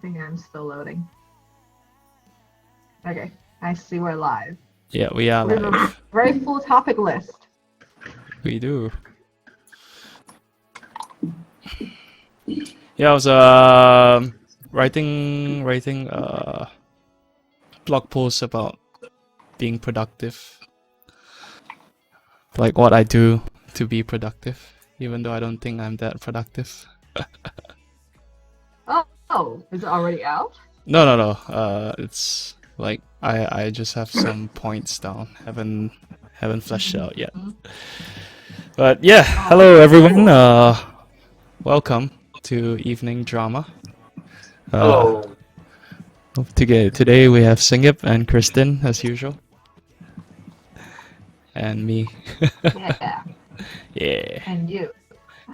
think I'm still loading. Okay, I see we're live. Yeah, we are We have a live. very full topic list. We do. Yeah, I was writing blog posts about being productive, like what I do to be productive, even though I don't think I'm that productive. Oh, is it already out? No. It's like I just have some points down. Haven't fleshed it out yet. But yeah, hello everyone. Welcome to Evening Drama. Hello. Today we have Singip and Kristen as usual, and me. Yeah. Yeah, And you.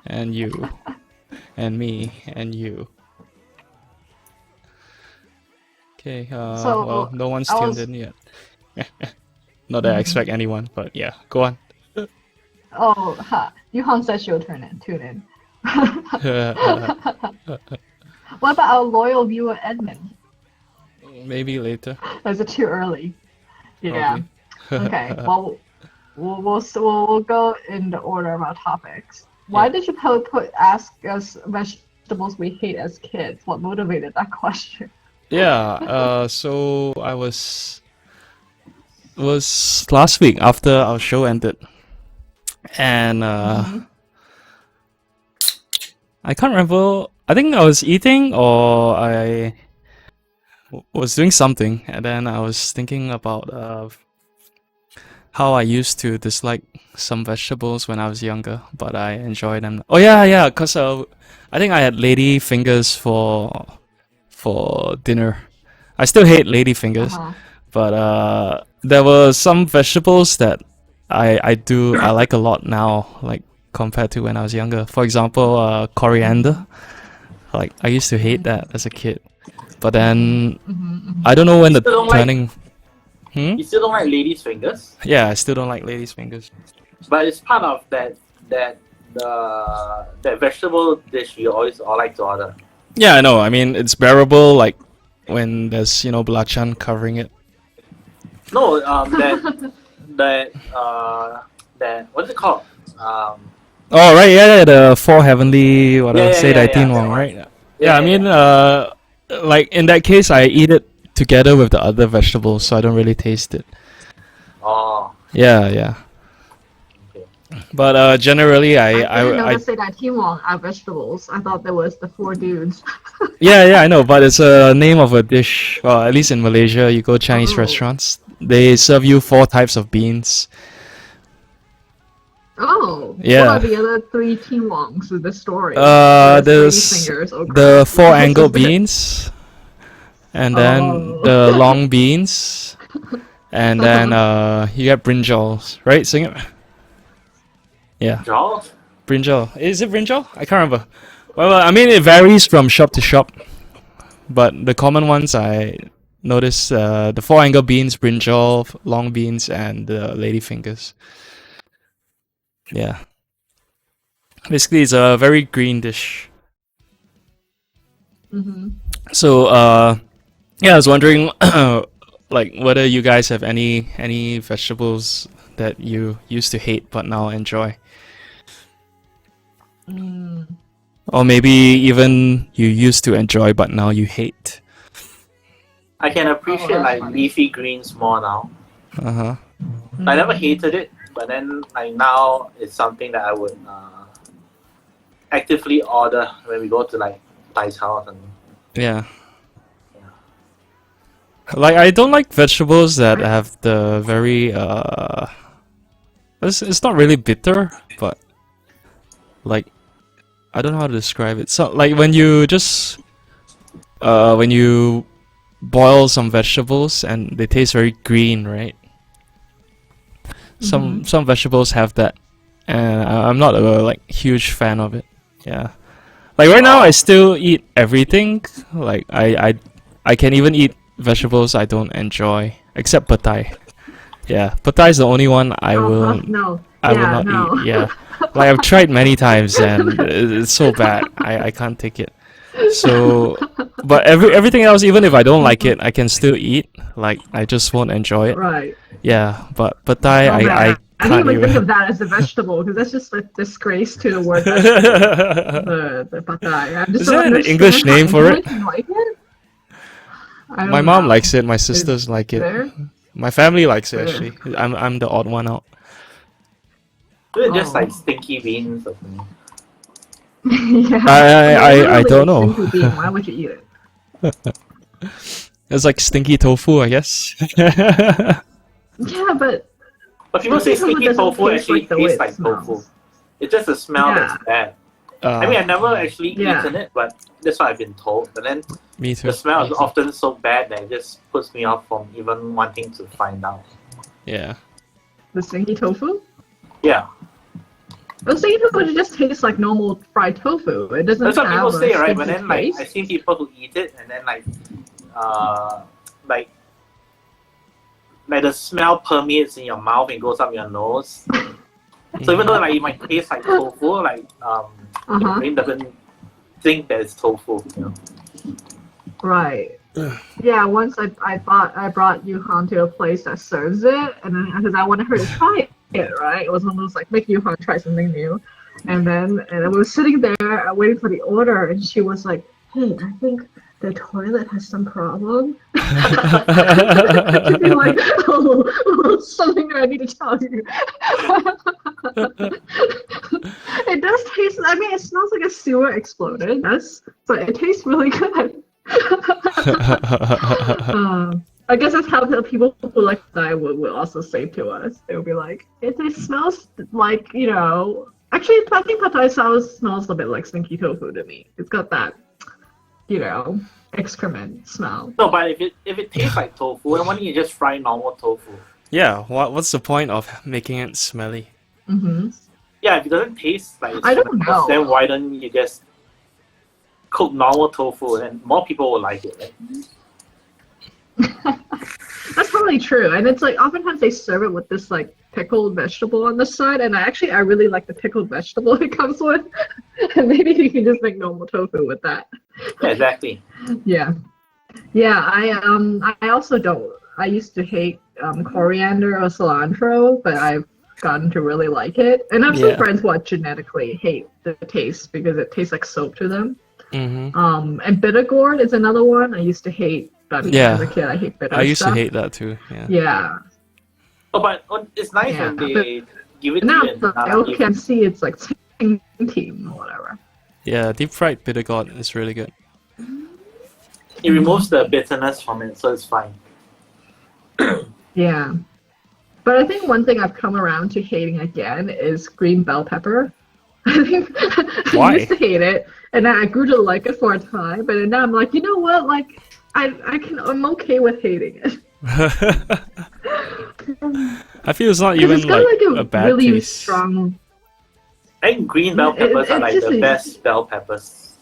and you, and me, and you. Okay. So, well, no one's I tuned was- in yet. Not that I expect anyone, but yeah, go on. Oh, Yuhan says she'll tune in. What about our loyal viewer Edmund? Maybe later. Is it too early? Yeah. Probably. Okay. Well, we'll go in the order of our topics. Why Yeah. did you ask us vegetables we hate as kids? What motivated that question? Yeah. So I was last week after our show ended, and I can't remember. I think I was eating or I was doing something, and then I was thinking about how I used to dislike some vegetables when I was younger, but I enjoy them. Oh yeah, cause I think I had lady fingers for dinner. I still hate lady fingers, but there were some vegetables that I like a lot now, like compared to when I was younger. For example, coriander. Like I used to hate that as a kid, but then I don't know when the Still don't like- turning. You still don't like ladies' fingers, Yeah, I still don't like ladies' fingers. but it's part of that vegetable dish you always all like to order. Yeah, I know. I mean, it's bearable, like when there's belacan covering it. No, that what's it called? Oh right, yeah, the four heavenly Yeah, say yeah, tin that wong, one. right? Yeah, I mean, like in that case, I eat it together with the other vegetables, so I don't really taste it. Oh, Yeah. okay. But generally, I didn't know I that that Timon are vegetables. I thought there was the four dudes. yeah, I know, but it's a name of a dish. Well, at least in Malaysia, you go Chinese Oh. restaurants, they serve you 4 types of beans. Oh, Yeah. What are the other three Timons in the story? There's There's lady fingers, oh the crap. 4 angled beans, and then Oh. the long beans, and then you get brinjals, right? Sing it. Yeah, Jaws? brinjal. Is it brinjal? I can't remember. Well, I mean it varies from shop to shop, but the common ones I noticed the 4 angled beans, brinjal, long beans, and the lady fingers. Yeah. Basically, it's a very green dish. So, yeah, I was wondering, like, whether you guys have any vegetables that you used to hate but now enjoy, or maybe even you used to enjoy but now you hate. I can appreciate that's like funny. leafy greens more now. Uh huh. I never hated it, but then like now it's something that I would actively order when we go to like Thai's house and Yeah. Like I don't like vegetables that have the very It's not really bitter, but like I don't know how to describe it. So like when you just when you boil some vegetables and they taste very green, right? Some vegetables have that, and I'm not a like huge fan of it. Yeah. Like right now, I still eat everything. Like I can even eat vegetables I don't enjoy, except pad thai. Yeah, pad thai is the only one I will No. I will not eat. Yeah, like I've tried many times and it's so bad. I can't take it. So, but everything else, even if I don't like it, I can still eat. Like I just won't enjoy it. Right. Yeah, but pad thai, Oh man, I I didn't can't even think even. of that as a vegetable because that's just a disgrace to the word vegetable. The pad thai. I just Is don't there an understand English how name for anyone it? can like it. I My don't mom know. likes it. My Is sisters like it. there? My family likes it There. actually. I'm the odd one out. It's just Oh. like stinky beans or something. Yeah. I Literally don't a know. stinky bean. Why would you eat it? It's like stinky tofu, I guess. Yeah, but But people say stinky tofu stinky doesn't tofu taste actually like the way tastes it like tofu. smells. It's just the smell Yeah. that's bad. I mean, I've never actually Yeah. eaten it, but that's what I've been told. But then Me too. the smell is often so bad that it just puts me off from even wanting to find out. Yeah. The stinky tofu? Yeah, The stinky tofu just tastes like normal fried tofu. It doesn't that's what have people a say, right? stinky But then, like, taste. I've seen people who eat it and then, like the smell permeates in your mouth and goes up your nose. So even though like it might taste like tofu, like your brain doesn't think that it's tofu. You know? Right. Yeah, once I brought Yuhan to a place that serves it, and then because I wanted her to try it, right? It was one of those like make Yuhan try something new, and I was sitting there waiting for the order, and she was like, "Hey, I think the toilet has some problem." She'd be like, "Oh, something that I need to tell you." It does taste. I mean, it smells like a sewer exploded. Yes, but it tastes really good. I guess that's how the people who like die will also say to us. They'll be like, it smells like, you know. Actually, I think pad thai smells a bit like stinky tofu to me. It's got that, you know, excrement smell. No, but if it tastes like tofu, then why don't you just fry normal tofu? Yeah, what's the point of making it smelly? Mm-hmm. Yeah, if it doesn't taste like I don't know. then why don't you just cook normal tofu and more people will like it, right? That's probably true, and it's like oftentimes they serve it with this like pickled vegetable on the side, and I really like the pickled vegetable it comes with. And maybe you can just make normal tofu with that. Yeah, exactly. Yeah. I also don't. I used to hate coriander or cilantro, but I've gotten to really like it. And I've seen friends who genetically hate the taste because it tastes like soap to them. Mm-hmm. And bitter gourd is another one I used to hate. I mean, as a kid, I hate bitter I used stuff. to hate that too. Yeah. Yeah. Oh, but it's nice when they give it to Now you. it's like, I can see it's like team or whatever. Yeah, deep fried bitter gourd is really good. It removes the bitterness from it, so it's fine. Yeah. But I think one thing I've come around to hating again is green bell pepper. I think Why? I used to hate it, and then I grew to like it for a time, but now I'm like, you know what? Like, I'm okay with hating it. I feel it's not even It's got like a bad really taste. strong. I think green bell peppers are like the best bell peppers.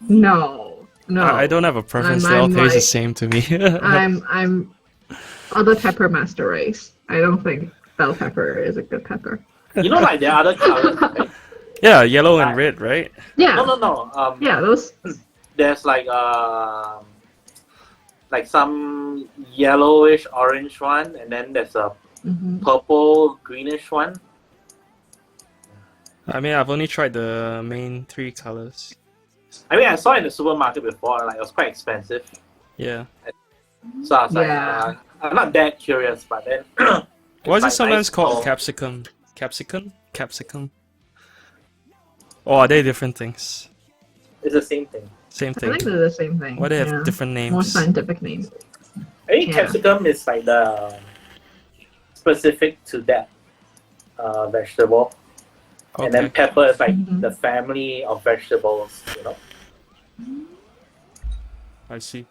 No. I don't have a preference. They all taste the same to me. I'm other pepper master race. I don't think bell pepper is a good pepper. You know, like the other colors, right? Yeah, yellow and red, right? Yeah. No. Yeah, those. There's like some yellowish orange one, and then there's a purple greenish one. I mean, I've only tried the main 3 colors. I mean, I saw it in the supermarket before. Like, it was quite expensive. Yeah. So I was like, I'm not that curious, but then. Why is it like sometimes nice called tone. capsicum? Capsicum? Or are they different things? It's the same thing. Same I thing. think they're the same thing. Why do they have different names? More scientific names. I think capsicum is like the specific to that vegetable. Okay. And then pepper is like the family of vegetables, you know. I see.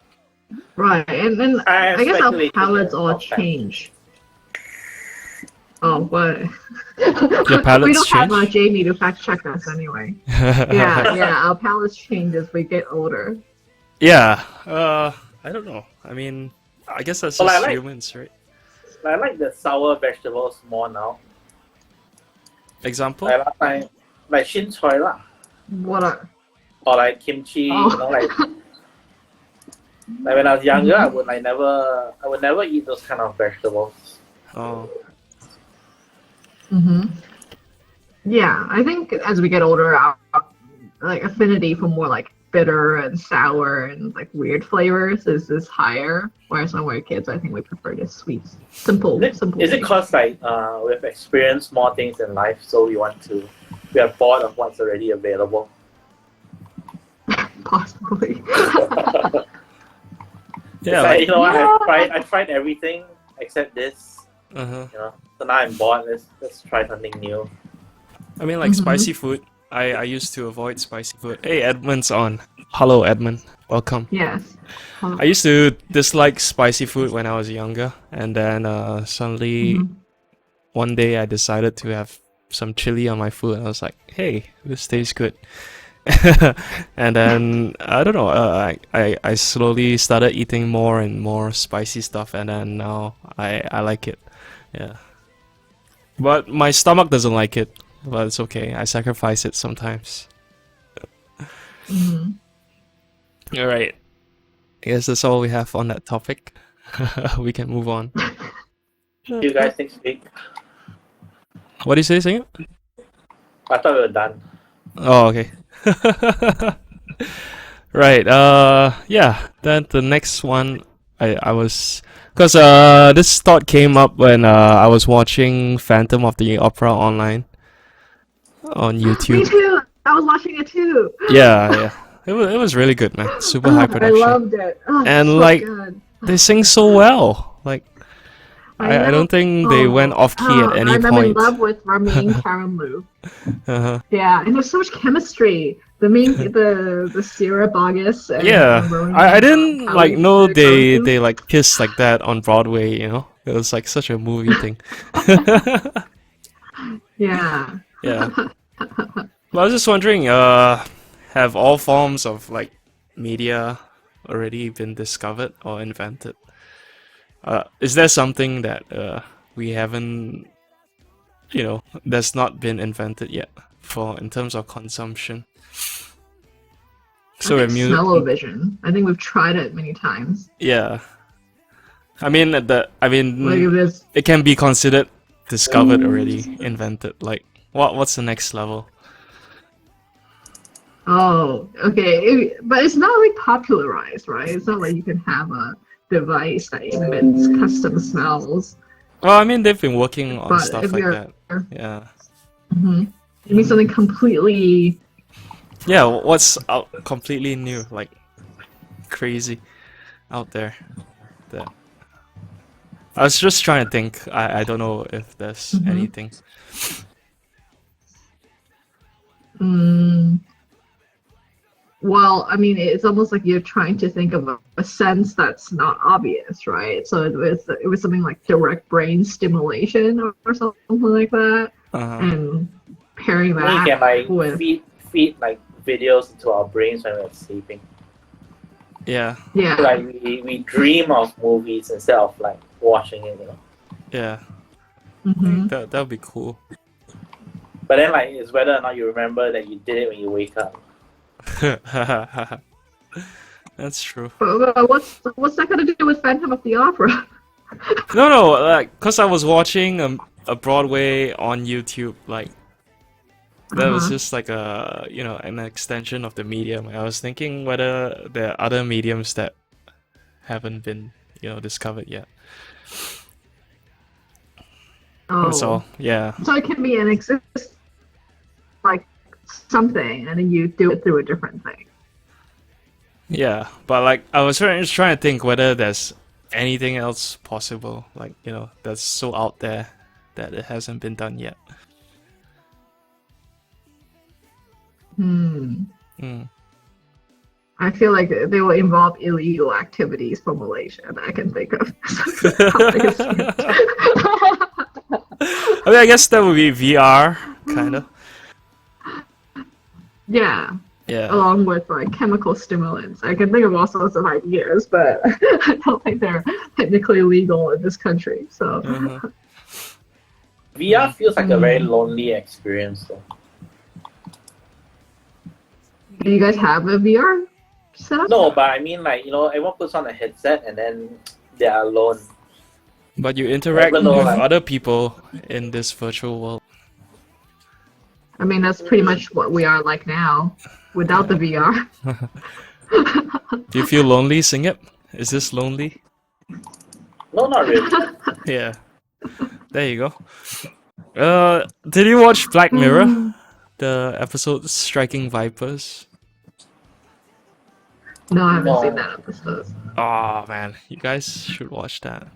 Right, and then I guess our speculated palates all about that. change. Oh, what? Your palates we don't have change? Jamie to fact check us anyway. Yeah, our palates change as we get older. Yeah. I don't know. I mean, I guess that's Well, just I like- humans, right? I like the sour vegetables more now. Example? Like last time, like shin choy lah. What are? or like kimchi. You know, like when I was younger, I would never eat those kind of vegetables. Oh. Yeah, I think as we get older, our like affinity for more like bitter and sour and like weird flavors is higher. Whereas when we're kids, I think we prefer just sweet, simple. Is it because like we've experienced more things in life, so we are bored of what's already available? Possibly. Yeah. Like, Like, you know, I tried everything except this. You know, so now I'm bored. Let's try something new. I mean, like spicy food. I used to avoid spicy food. Hey, Edmund's on. Hello, Edmund. Welcome. Yes. I used to dislike spicy food when I was younger, and then suddenly one day I decided to have some chili on my food, and I was like, "Hey, this tastes good." And then I don't know. I slowly started eating more and more spicy stuff, and then now I like it. Yeah. But my stomach doesn't like it. But it's okay. I sacrifice it sometimes. All right. I guess that's all we have on that topic. We can move on. You guys next week. What do you say, Singer? I thought we were done. Oh, okay. Right. Yeah. Then the next one, I was, because this thought came up when I was watching Phantom of the Opera online on YouTube. Me too. I was watching it too. Yeah. It was really good, man. Super high I production. loved it. Oh, And so like good. they sing so well. Like I don't think they went off key at any I'm point. in love with Ramin Karimloo. Uh-huh. Yeah, and there's so much chemistry. The Sierra Bogus. And Yeah, Rowan, I didn't like know Karimloo. they like kiss like that on Broadway. You know, it was like such a movie thing. Yeah. Yeah. Well, I was just wondering, have all forms of like media already been discovered or invented? Is there something that we haven't, that's not been invented yet for in terms of consumption? So I think smell-o-vision. I think we've tried it many times. Yeah. I mean, Like it can be considered discovered already, invented. Like, what's the next level? Oh, okay. But it's not like popularized, right? It's not like you can have a device that emits custom smells. Well, I mean, they've been working on But stuff if like you're, that. Yeah. You mean something completely... Yeah, what's out completely new, like crazy out there? That I was just trying to think. I don't know if there's anything. Well, I mean, it's almost like you're trying to think of a sense that's not obvious, right? So it was something like direct brain stimulation or something like that, and pairing that We can like with feed like videos into our brains when we're sleeping. Yeah. Like we dream of movies instead of like watching it, you know. Yeah. That would be cool. But then like it's whether or not you remember that you did it when you wake up. That's true. But what's that got to do with Phantom of the Opera? No, like, cause I was watching a Broadway on YouTube, like that was just like an extension of the medium. I was thinking whether there are other mediums that haven't been, discovered yet. That's all. Yeah. So it can be like something, and then you do it through a different thing. Yeah, but like I was just trying to think whether there's anything else possible, like that's so out there that it hasn't been done yet. I feel like they will involve illegal activities from Malaysia that I can think of. I mean, I guess that would be VR, kind of. Yeah. Yeah. Along with like chemical stimulants. I can think of all sorts of ideas, but I don't think they're technically legal in this country. So VR feels like a very lonely experience though. Do you guys have a VR setup? No, but I mean, like, everyone puts on a headset and then they are alone. But you interact Even though, with like- other people in this virtual world. I mean, that's pretty much what we are like now, without the VR. Do you feel lonely, Sing It? Is this lonely? No, not really. Yeah. There you go. Did you watch Black Mirror? The episode Striking Vipers? No, I haven't No. seen that episode. Oh man, you guys should watch that.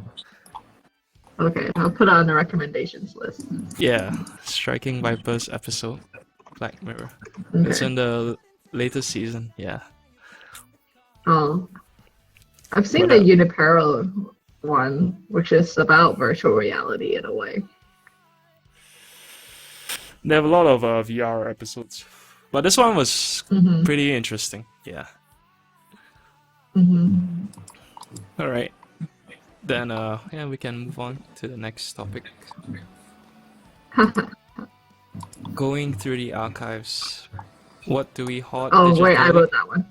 Okay, I'll put it on the recommendations list. Yeah, Striking Vipers episode, Black Mirror. Okay. It's in the latest season. Yeah. Oh, I've seen What the Unipero one, which is about virtual reality in a way. They have a lot of VR episodes, but this one was Mm-hmm. pretty interesting. Yeah. Mm-hmm. All right. Then yeah, we can move on to the next topic. Going through the archives. What do we hoard? Oh wait, I digitally? wrote that one.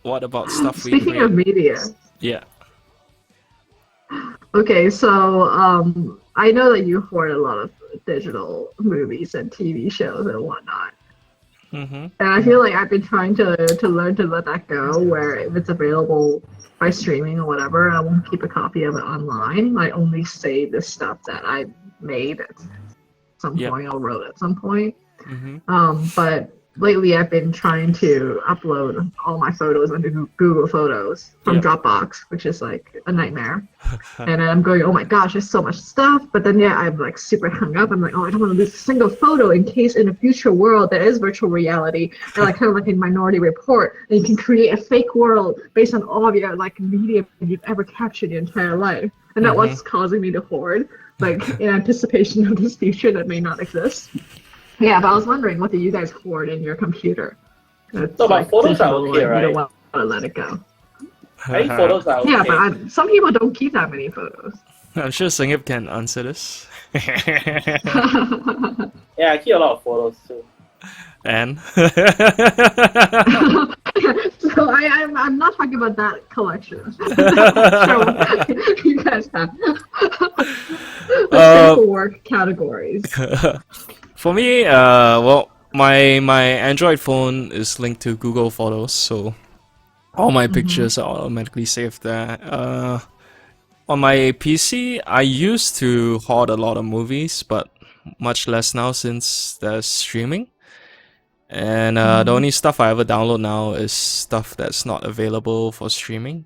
What about stuff we Speaking create? of media, Yeah. okay, so I know that you hoard a lot of digital movies and TV shows and whatnot. Mm-hmm. And I feel like I've been trying to learn to let that go, where if it's available by streaming or whatever, I won't keep a copy of it online. I only save the stuff that I made at some Yep. point or wrote at some point. Mm-hmm. But lately I've been trying to upload all my photos into Google Photos from Yep. Dropbox, which is like a nightmare. And I'm going, oh my gosh, there's so much stuff. But then yeah, I'm like super hung up. I'm like, oh, I don't want to lose a single photo in case in a future world there is virtual reality, and like kind of like in Minority Report, and you can create a fake world based on all of your like media you've ever captured your entire life. And that what's causing me to hoard, like in anticipation of this future that may not exist. Yeah, but I was wondering, what do you guys hoard in your computer? It's No, but photos are digital, okay, and right? You don't want to let it go. I think photos are okay. Yeah, but some people don't keep that many photos. I'm sure Singip can answer this. Yeah, I keep a lot of photos too. And So I'm not talking about that collection. So you guys have the work categories. for me, well, my Android phone is linked to Google Photos, so all my pictures are automatically saved there. On my PC, I used to hoard a lot of movies, but much less now since there's streaming. And the only stuff I ever download now is stuff that's not available for streaming.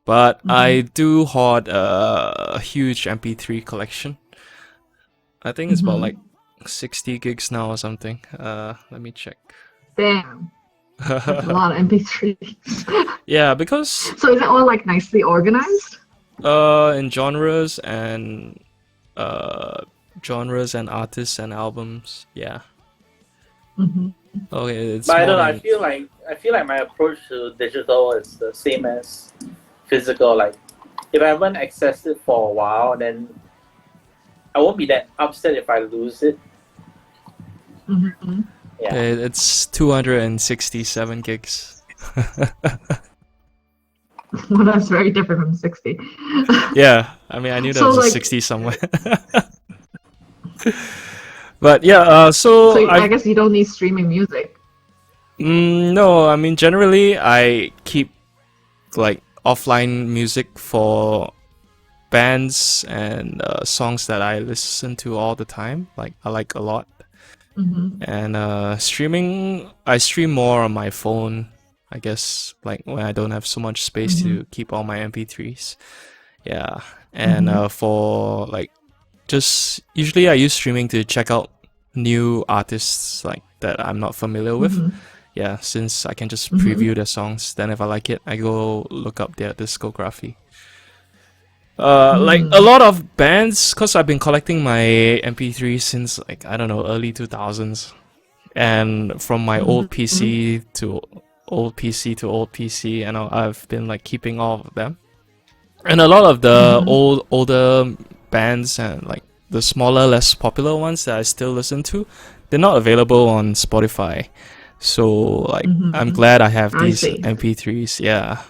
But I do hoard a huge MP3 collection. I think it's about like 60 gigs now or something. Let me check. Damn, that's a lot of MP3s. Yeah, because So is it all like nicely organized? in genres and artists and albums, yeah. Okay, it's But I don't know. more I than- feel like my approach to digital is the same as physical. Like, if I haven't accessed it for a while, then I won't be that upset if I lose it. Yeah. It's 267 gigs. Well, that's very different from 60. Yeah, I mean, I knew there So, was a like- 60 somewhere. But yeah, so So I guess you don't need streaming music. no, I mean, generally, I keep like offline music for bands and songs that I listen to all the time. Like, I like a lot. And streaming, I stream more on my phone, I guess, like when I don't have so much space to keep all my MP3s. Yeah. And for like, just usually I use streaming to check out new artists like that I'm not familiar with. Yeah, since I can just preview their songs, then if I like it, I go look up their discography. Like a lot of bands, cause I've been collecting my MP3 since like I don't know, early 2000s, and from my old PC to old PC to old PC, and I've been like keeping all of them. And a lot of the older bands and like the smaller, less popular ones that I still listen to, they're not available on Spotify. So like I'm glad I have I these see. MP3s. Yeah.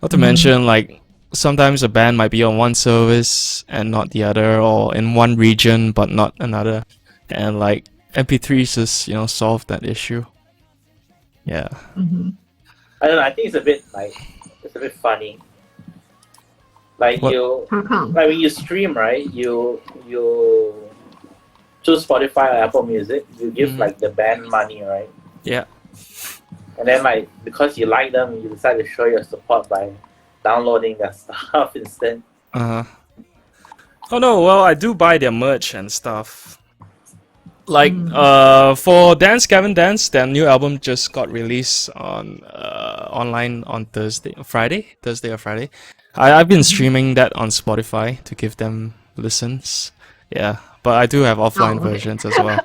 Not to mention like sometimes a band might be on one service and not the other, or in one region but not another. And like MP3s just, solve that issue. Yeah. I don't know. I think it's a bit funny. Like What? How come? like when you stream, right? You choose Spotify or Apple Music. You give like the band money, right? Yeah. And then like because you like them, you decide to show your support by downloading their stuff instead. Oh no, well I do buy their merch and stuff. Like for Gavin Dance, their new album just got released on online on Thursday or Friday. I've been streaming that on Spotify to give them listens. Yeah, but I do have offline versions as well.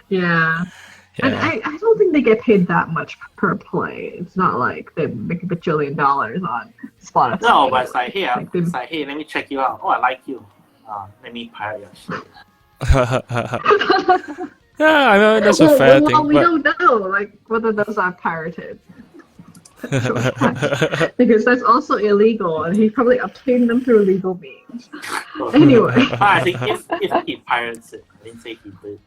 Yeah. And I don't think they get paid that much per play. It's not like they make $1 bajillion on Spotify. No, but it's like, hey, let me check you out. Oh, I like you. Let me pirate your shit. Yeah, I know that's a fair thing. Well, we don't know like whether those are pirated. Because that's also illegal, and he probably obtained them through legal means. Anyway. I think if he pirates it, I didn't say he did.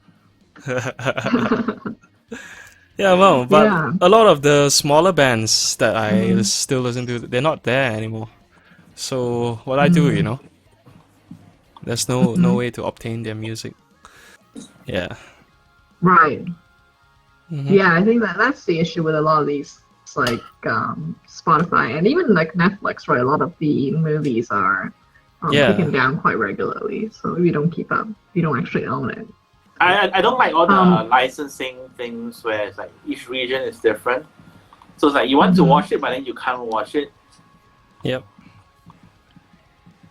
Yeah, well, but a lot of the smaller bands that I still listen to, they're not there anymore. So what I do, there's no way to obtain their music. Yeah. Right. Yeah, I think that's the issue with a lot of these, like Spotify and even like Netflix, right? A lot of the movies are taken down quite regularly, so if you don't keep up, you don't actually own it. I don't like all the licensing things where it's like each region is different. So it's like you want to watch it, but then you can't watch it. Yep.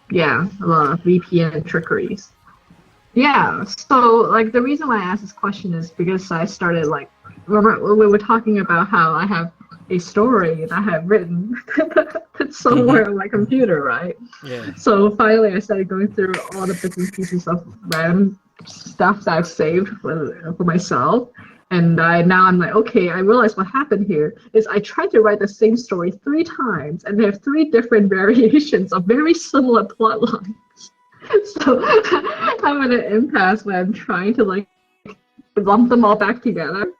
Yeah, a lot of VPN trickeries. Yeah, so like the reason why I asked this question is because I started like, remember we were talking about how I have a story that I have written that's somewhere on my computer, right? Yeah. So finally I started going through all the bits and pieces of random stuff that I've saved for myself. And now I'm like, okay, I realize what happened here is I tried to write the same story 3 times, and they have 3 different variations of very similar plot lines. So I'm at an impasse where I'm trying to like lump them all back together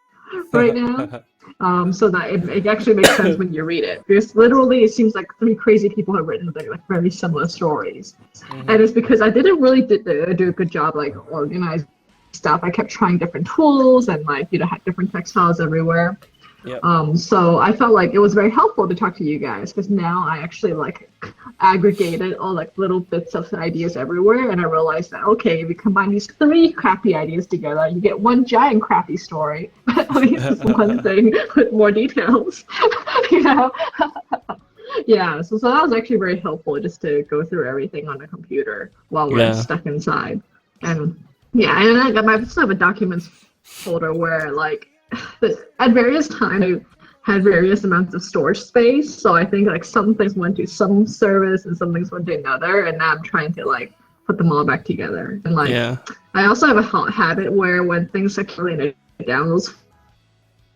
right now. So that it actually makes sense when you read it. Because literally it seems like 3 crazy people have written like very similar stories. And it's because I didn't really do a good job like organizing stuff. I kept trying different tools and like had different textiles everywhere. Yep. So I felt like it was very helpful to talk to you guys because now I actually like aggregated all like little bits of ideas everywhere, and I realized that okay, if you combine these 3 crappy ideas together, you get one giant crappy story. At least it's one thing with more details. Yeah, so that was actually very helpful just to go through everything on the computer while we're stuck inside. And yeah, and I still have a documents folder where like at various times I had various amounts of storage space, so I think like some things went to some service and some things went to another, and now I'm trying to like put them all back together. And like I also have a habit where when things accumulate in a downloads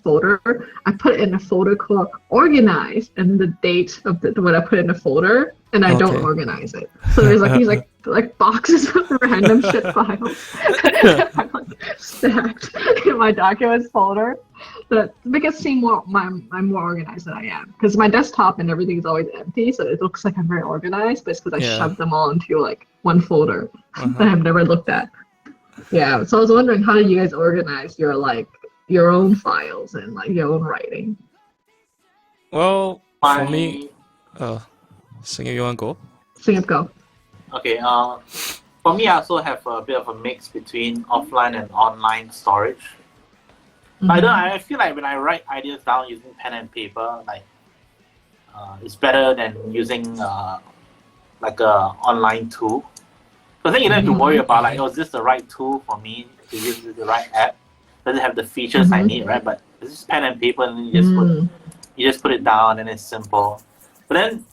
folder, I put it in a folder called organized and the date of what I put in the folder, and I don't organize it. So there's like these like boxes of random shit files stacked in my documents folder that make it seem I'm more organized than I am. Because my desktop and everything is always empty, so it looks like I'm very organized, but it's because I shoved them all into like one folder that I've never looked at. Yeah, so I was wondering, how do you guys organize your own files and like your own writing? Well, for me, Singer, you want to go? Sing up, go. Okay, for me, I also have a bit of a mix between offline and online storage. I feel like when I write ideas down using pen and paper, like it's better than using like a online tool. Because then you don't have to worry about like, is this the right tool for me to use the right app? Does it have the features I need, right? But it's just pen and paper, and you just put it down, and it's simple. But then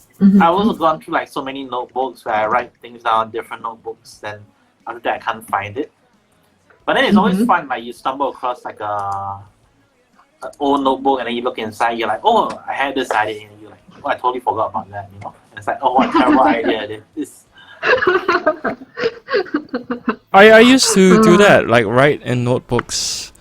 I've also gone through like so many notebooks where I write things down in different notebooks. Then after that, I can't find it. But then it's always fun. Like you stumble across like an old notebook, and then you look inside. You're like, oh, I had this idea, and you're like, oh, I totally forgot about that. You know, and it's like, oh, what a terrible idea! This. I used to do that, like write in notebooks,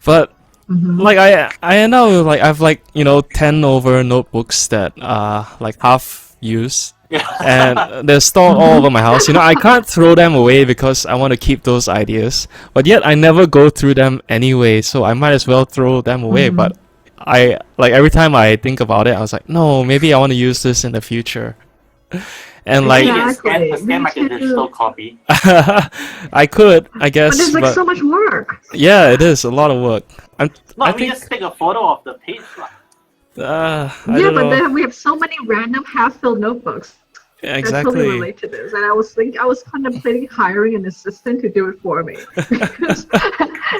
but like I know like I've like 10 over notebooks that are like half used. And they're stored all over my house. I can't throw them away because I want to keep those ideas. But yet I never go through them anyway, so I might as well throw them away. But I like every time I think about it, I was like, no, maybe I want to use this in the future. And like you can scan like a digital copy. I could, I guess. But there's like so much work. Yeah, it is a lot of work. I think just take a photo of the page. I Yeah, don't but know. then we have so many random half-filled notebooks. Yeah, I exactly. totally relate to this, and I was contemplating hiring an assistant to do it for me. Because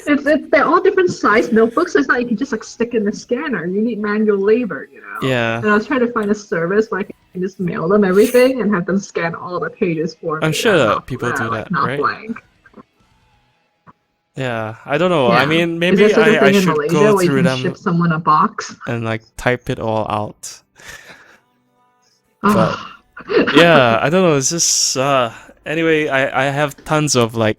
they're all different size notebooks. So it's not you can just like stick in the scanner. You need manual labor, Yeah. And I was trying to find a service where I can just mail them everything and have them scan all the pages for me. I'm sure people do like, that, not right? blank. Yeah, I don't know. Yeah. I mean, Is maybe there such a I thing in should Malaysia go where you through can them ship someone a box? and like type it all out. Oh. Yeah, I don't know. It's just anyway. I have tons of like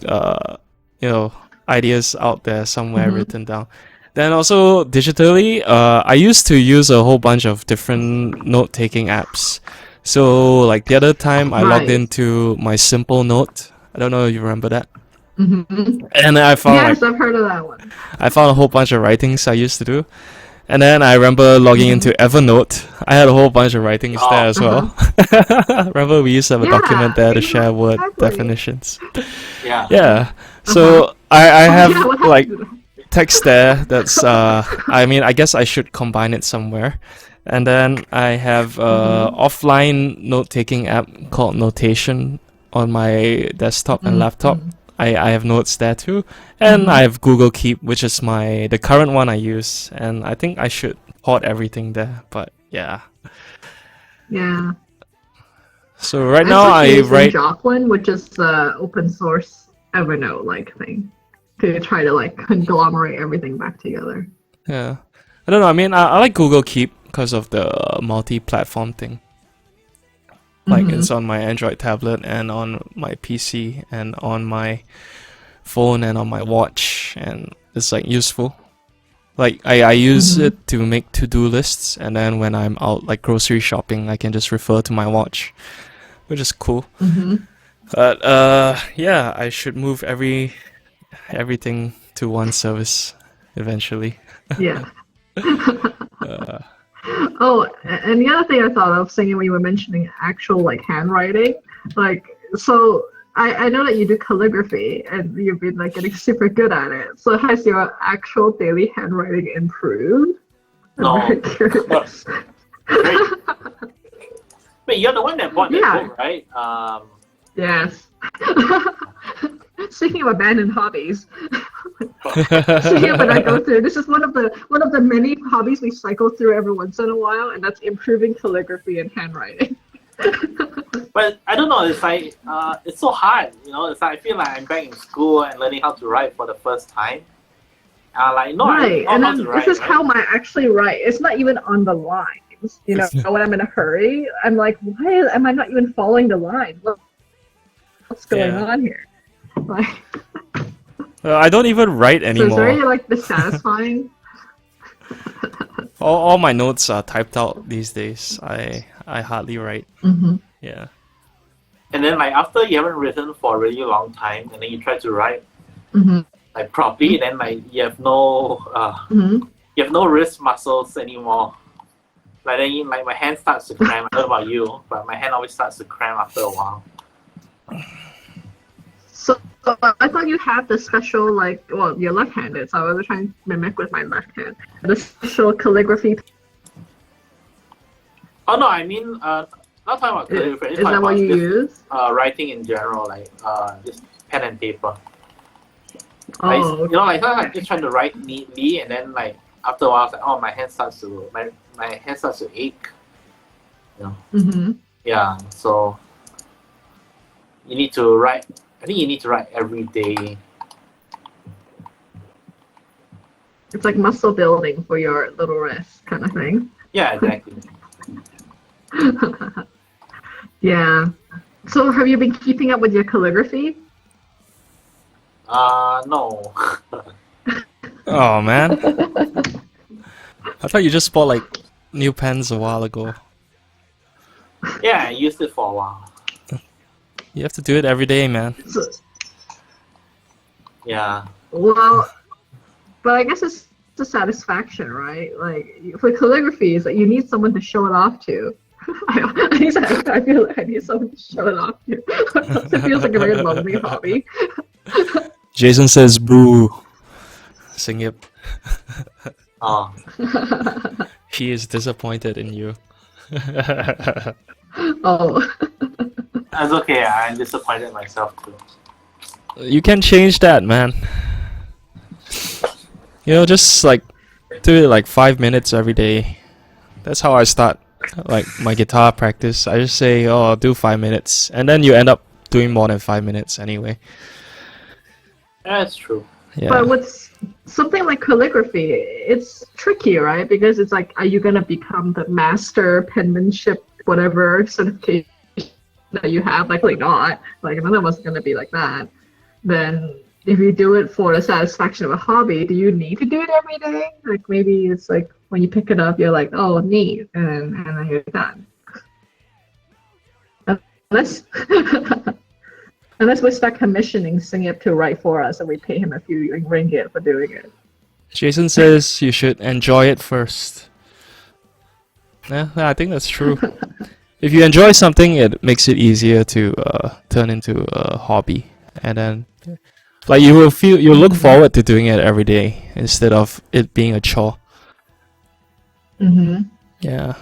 ideas out there somewhere written down. Then also digitally, I used to use a whole bunch of different note-taking apps. So like the other time, I logged into my Simple Note. I don't know if you remember that. And I found Yes, I've heard of that one. I found a whole bunch of writings I used to do. And then I remember logging into Evernote. I had a whole bunch of writings there as well. Remember we used to have a document there to share word definitions. Yeah. Yeah. So I have what like happened to that? text there that's I mean I guess I should combine it somewhere. And then I have offline note-taking app called Notation on my desktop and laptop. I have notes there too, and I have Google Keep, which is the current one I use, and I think I should hoard everything there. But yeah. Yeah. So right now I write Joplin, which is the open source Evernote like thing, to try to like conglomerate everything back together. Yeah, I don't know. I mean, I like Google Keep because of the multi-platform thing. Like it's on my Android tablet and on my PC and on my phone and on my watch, and it's like useful. Like I use it to make to-do lists, and then when I'm out like grocery shopping, I can just refer to my watch, which is cool. But yeah, I should move everything to one service eventually. Yeah. Oh, and the other thing I thought of saying when you were mentioning actual like handwriting, like so I know that you do calligraphy and you've been like getting super good at it. So has your actual daily handwriting improved? No. I'm very curious. Wait, you're the one that bought the book, right? Yes. Speaking of abandoned hobbies, speaking of what I go through, this is one of the many hobbies we cycle through every once in a while, and that's improving calligraphy and handwriting. But I don't know. It's like it's so hard, It's like I feel like I'm back in school and learning how to write for the first time. I know and how then to write. This is how I actually write. It's not even on the lines. When I'm in a hurry, I'm like, why am I not even following the line? What's going on here? Like, I don't even write anymore. So it's very like dissatisfying. All my notes are typed out these days. I hardly write. Yeah. And then like after you haven't written for a really long time, and then you try to write like properly, then like you have no wrist muscles anymore. Like then like my hand starts to cramp. I don't know about you, but my hand always starts to cramp after a while. So I thought you had the special you're left-handed, so I was trying to mimic with my left hand. The special calligraphy. Oh no, I mean not talking about calligraphy. Is that what you use? Writing in general, like just pen and paper. Oh, like, like sometimes I'm just trying to write neatly, and then like after a while, it's like, oh, my hand starts to ache. Yeah, so you need to write. I think you need to write every day It's like muscle building for your little wrist kind of thing. Yeah, exactly. Yeah. So have you been keeping up with your calligraphy? No. Oh man, I thought you just bought like new pens a while ago. Yeah, I used it for a while. You have to do it every day, man. So, Yeah. well, but I guess it's the satisfaction, right? Like for calligraphy, it's like you need someone to show it off to. I feel like I need someone to show it off to. It feels like a very lonely hobby. Jason says boo. Sing it. Oh. He is disappointed in you. Oh. That's okay. I'm disappointed myself too. You can change that, man. You know, just like do it like 5 minutes every day. That's how I start like my guitar practice. I just say, oh, I'll do 5 minutes, and then you end up doing more than 5 minutes anyway. That's true. Yeah. But with something like calligraphy, it's tricky, right? Because it's like, are you gonna become the master penmanship, whatever certification that you have? Likely not. Like none of us are gonna be like that. Then if you do it for the satisfaction of a hobby, do you need to do it every day? Like maybe it's like when you pick it up, you're like, oh, neat, and then you're done. Unless unless we start commissioning Singip to write for us and we pay him a few ringgit for doing it. Jason says you should enjoy it first. Yeah, I think that's true. If you enjoy something, it makes it easier to turn into a hobby, and then like you look forward to doing it every day instead of it being a chore. Mm-hmm. Yeah.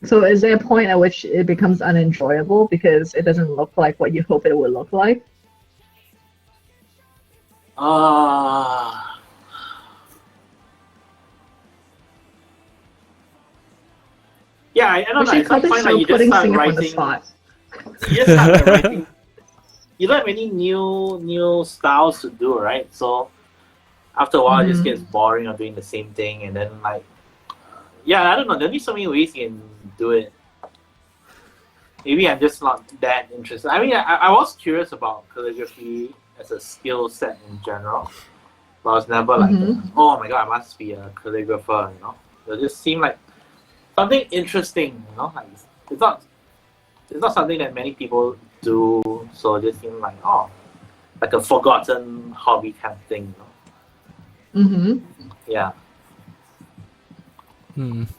So is there a point at which it becomes unenjoyable because it doesn't look like what you hope it would look like? Yeah, I don't know. Actually, At some point, like, you just putting start Singap on the writing. spot. You just start writing. You don't have any new styles to do, right? So after a while, it just gets boring of doing the same thing, and then like, yeah, I don't know. There'll be so many ways you can do it. Maybe I'm just not that interested. I mean, I was curious about calligraphy as a skill set in general, but I was never like, oh my god, I must be a calligrapher. You know, it just seemed like something interesting. You know, like it's not something that many people do, so it just seemed like, oh, like a forgotten hobby kind of thing. You know? Yeah.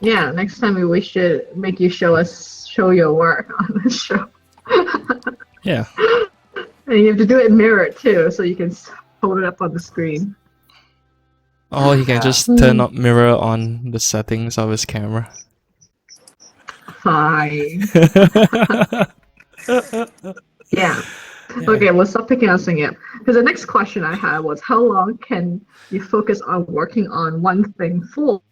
Yeah, next time we should make you show your work on the show. Yeah. And you have to do it in mirror too, so you can hold it up on the screen. Oh, he can just turn up mirror on the settings of his camera. Fine. Yeah. Okay, we'll stop picking on Singap. Because the next question I had was, how long can you focus on working on one thing for?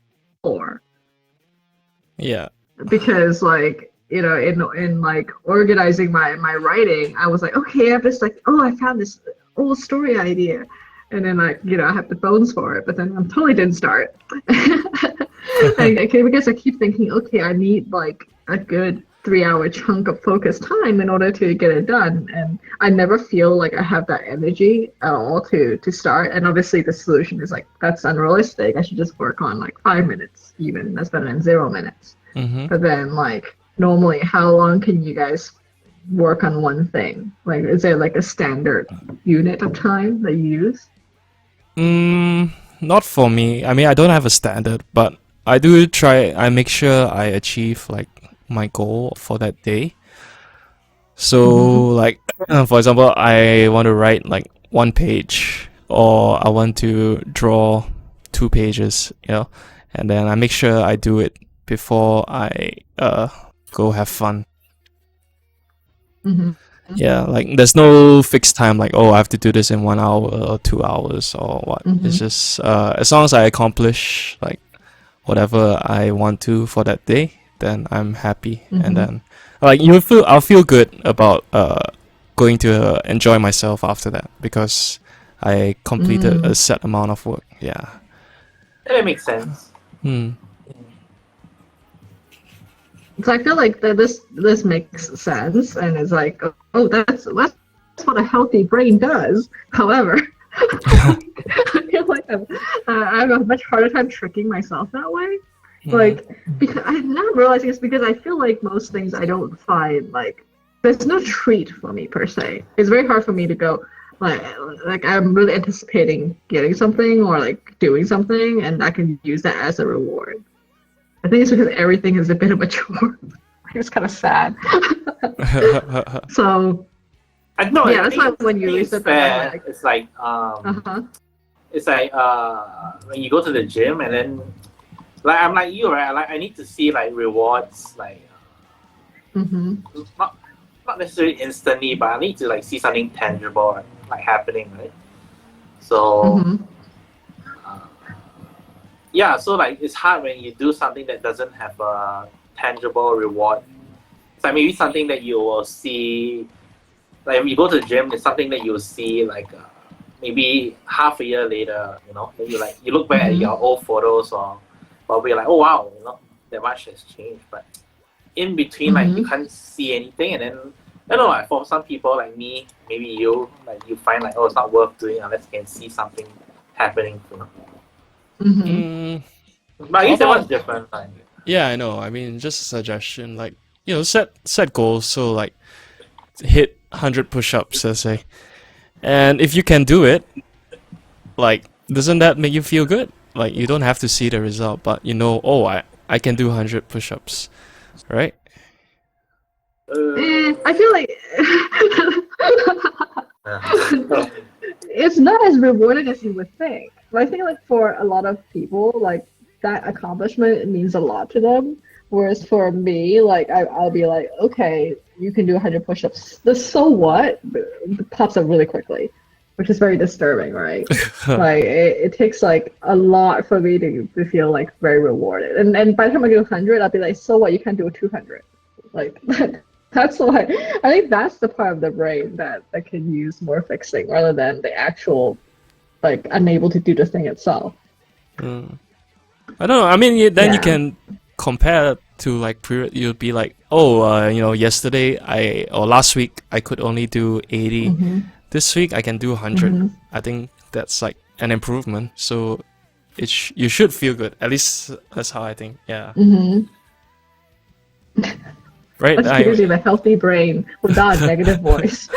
Yeah. Because like, you know, in like organizing my writing, I was like, okay, I'm just like, oh, I found this old story idea, and then like, you know, I have the bones for it, but then I totally didn't start. Because I keep thinking, okay, I need like a good 3-hour chunk of focused time in order to get it done, and I never feel like I have that energy at all to start. And obviously the solution is like, that's unrealistic. I should just work on like 5 minutes even. That's better than 0 minutes. But then like, normally how long can you guys work on one thing? Like, is there like a standard unit of time that you use? Not for me. I mean, I don't have a standard, but I do try. I make sure I achieve like my goal for that day. So like, for example, I want to write like 1 page, or I want to draw 2 pages, you know, and then I make sure I do it before I go have fun. Yeah, like there's no fixed time like, oh, I have to do this in 1 hour or 2 hours or what. It's just as long as I accomplish like whatever I want to for that day, then I'm happy. And then like I'll feel good about going to enjoy myself after that, because I completed a set amount of work. Yeah. That makes sense. So I feel like that this makes sense, and it's like, oh, that's what a healthy brain does. However, I feel like I have a much harder time tricking myself that way. Like, because I'm not realizing it's because I feel like most things I don't find like there's no treat for me per se. It's very hard for me to go like I'm really anticipating getting something or like doing something, and I can use that as a reward. I think it's because everything is a bit of a chore. It's kind of sad. So I know. yeah, that's why when you said that, like, it's like it's like when you go to the gym and then like I'm like you, right? Like I need to see like rewards, like not necessarily instantly, but I need to like see something tangible like happening, right? So yeah, so like it's hard when you do something that doesn't have a tangible reward. It's like maybe something that you will see, like when you go to the gym, it's something that you'll see like maybe half a year later, you know, then you look back at your old photos or be like, oh wow, you know, that much has changed. But in between, like you can't see anything, and then I don't know, like, for some people like me, maybe you find like, oh, it's not worth doing unless you can see something happening, you know. But I guess that was different. Like, yeah, I know. I mean, just a suggestion, like, you know, set goals. So like, hit 100 push-ups, let's say, and if you can do it, like, doesn't that make you feel good? Like, you don't have to see the result, but you know, oh, I can do 100 push-ups, right? I feel like it's not as rewarding as you would think. But I think like for a lot of people, like that accomplishment means a lot to them. Whereas for me, like I'll be like, okay, you can do 100 push-ups. The so what pops up really quickly, which is very disturbing, right? Like it takes like a lot for me to feel like very rewarded. And by the time I do 100, I'll be like, so what? You can't do a 200. Like that's why I think that's the part of the brain that can use more fixing rather than the actual like unable to do the thing itself. I don't know. I mean, then you can compare to like you'll be like, oh, you know, yesterday or last week I could only do 80. This week I can do 100. I think that's like an improvement. So you should feel good. At least that's how I think. Yeah. Right. Let's give you a healthy brain without a negative voice.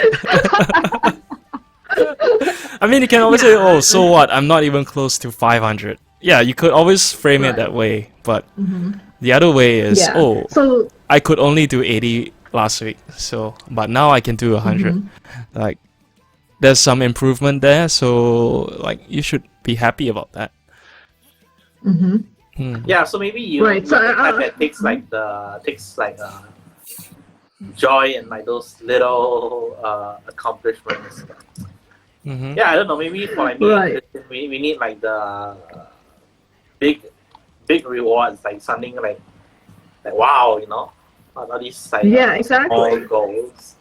I mean, you can always say, oh, so what? I'm not even close to 500. Yeah, you could always frame it that way. But the other way is, so I could only do 80 last week. But now I can do 100. Like, there's some improvement there. So, like, you should be happy about that. Yeah, so maybe you that takes joy in like those little accomplishments. Yeah, I don't know. Maybe for like me, we need like the big rewards, like something like wow, you know, all these like small goals.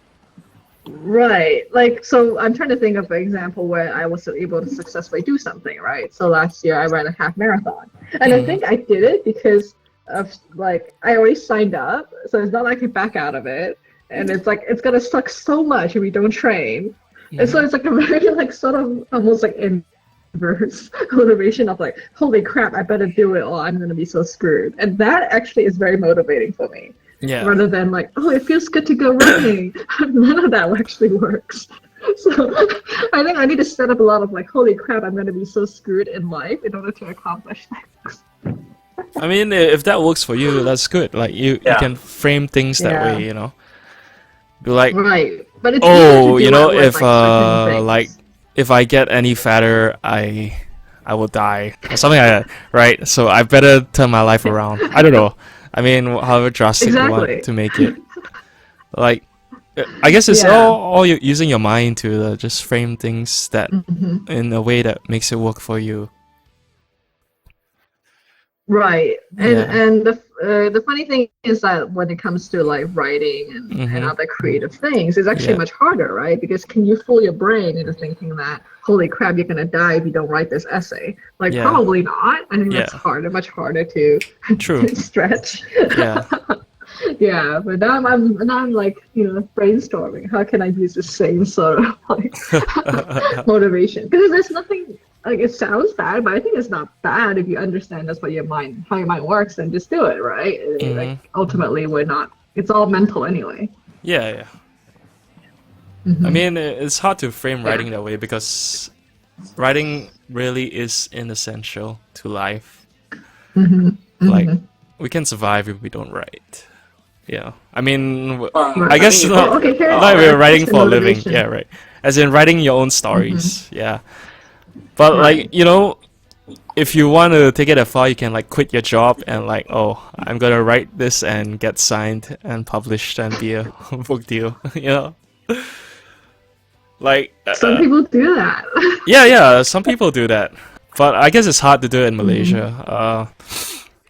Right. Like, so I'm trying to think of an example where I was able to successfully do something, right? So last year I ran a half marathon. And I think I did it because of, like, I already signed up. So it's not like I can back out of it. And it's like, it's going to suck so much if we don't train. And so it's like a very, like, sort of almost like inverse motivation of like, holy crap, I better do it or I'm going to be so screwed. And that actually is very motivating for me. Yeah. Rather than like, oh, it feels good to go running. None of that actually works. So I think I need to set up a lot of like, holy crap, I'm going to be so screwed in life in order to accomplish things. I mean, if that works for you, that's good. Like you can frame things that way, you know. Be like, but it's you know, if like if I get any fatter, I will die or something like that, right? So I better turn my life around. I don't know. I mean, however drastic you want to make it. Like, I guess it's all you using your mind to just frame things that in a way that makes it work for you. Right. And Yeah. and the funny thing is that when it comes to like writing and other creative things, it's actually Yeah. much harder, right? Because can you fool your brain into thinking that holy crap, you're gonna die if you don't write this essay? Like Yeah. probably not. I think that's Yeah. harder, much harder to True. to stretch. Yeah. Yeah, but now I'm like, brainstorming. How can I use the same sort of like motivation? Because there's nothing like it sounds bad, but I think it's not bad if you understand that's what how your mind works, then just do it, right? Like ultimately, we're not. It's all mental anyway. Yeah. I mean, it's hard to frame writing that way because writing really is inessential to life. Like, we can survive if we don't write. Yeah. I mean, I guess not like we're writing for a living. Yeah, right. As in writing your own stories. Yeah. But like, if you want to take it that far, you can like quit your job and like, oh, I'm gonna write this and get signed and published and be a book deal. Like some people do that. yeah, some people do that, but I guess it's hard to do it in Malaysia.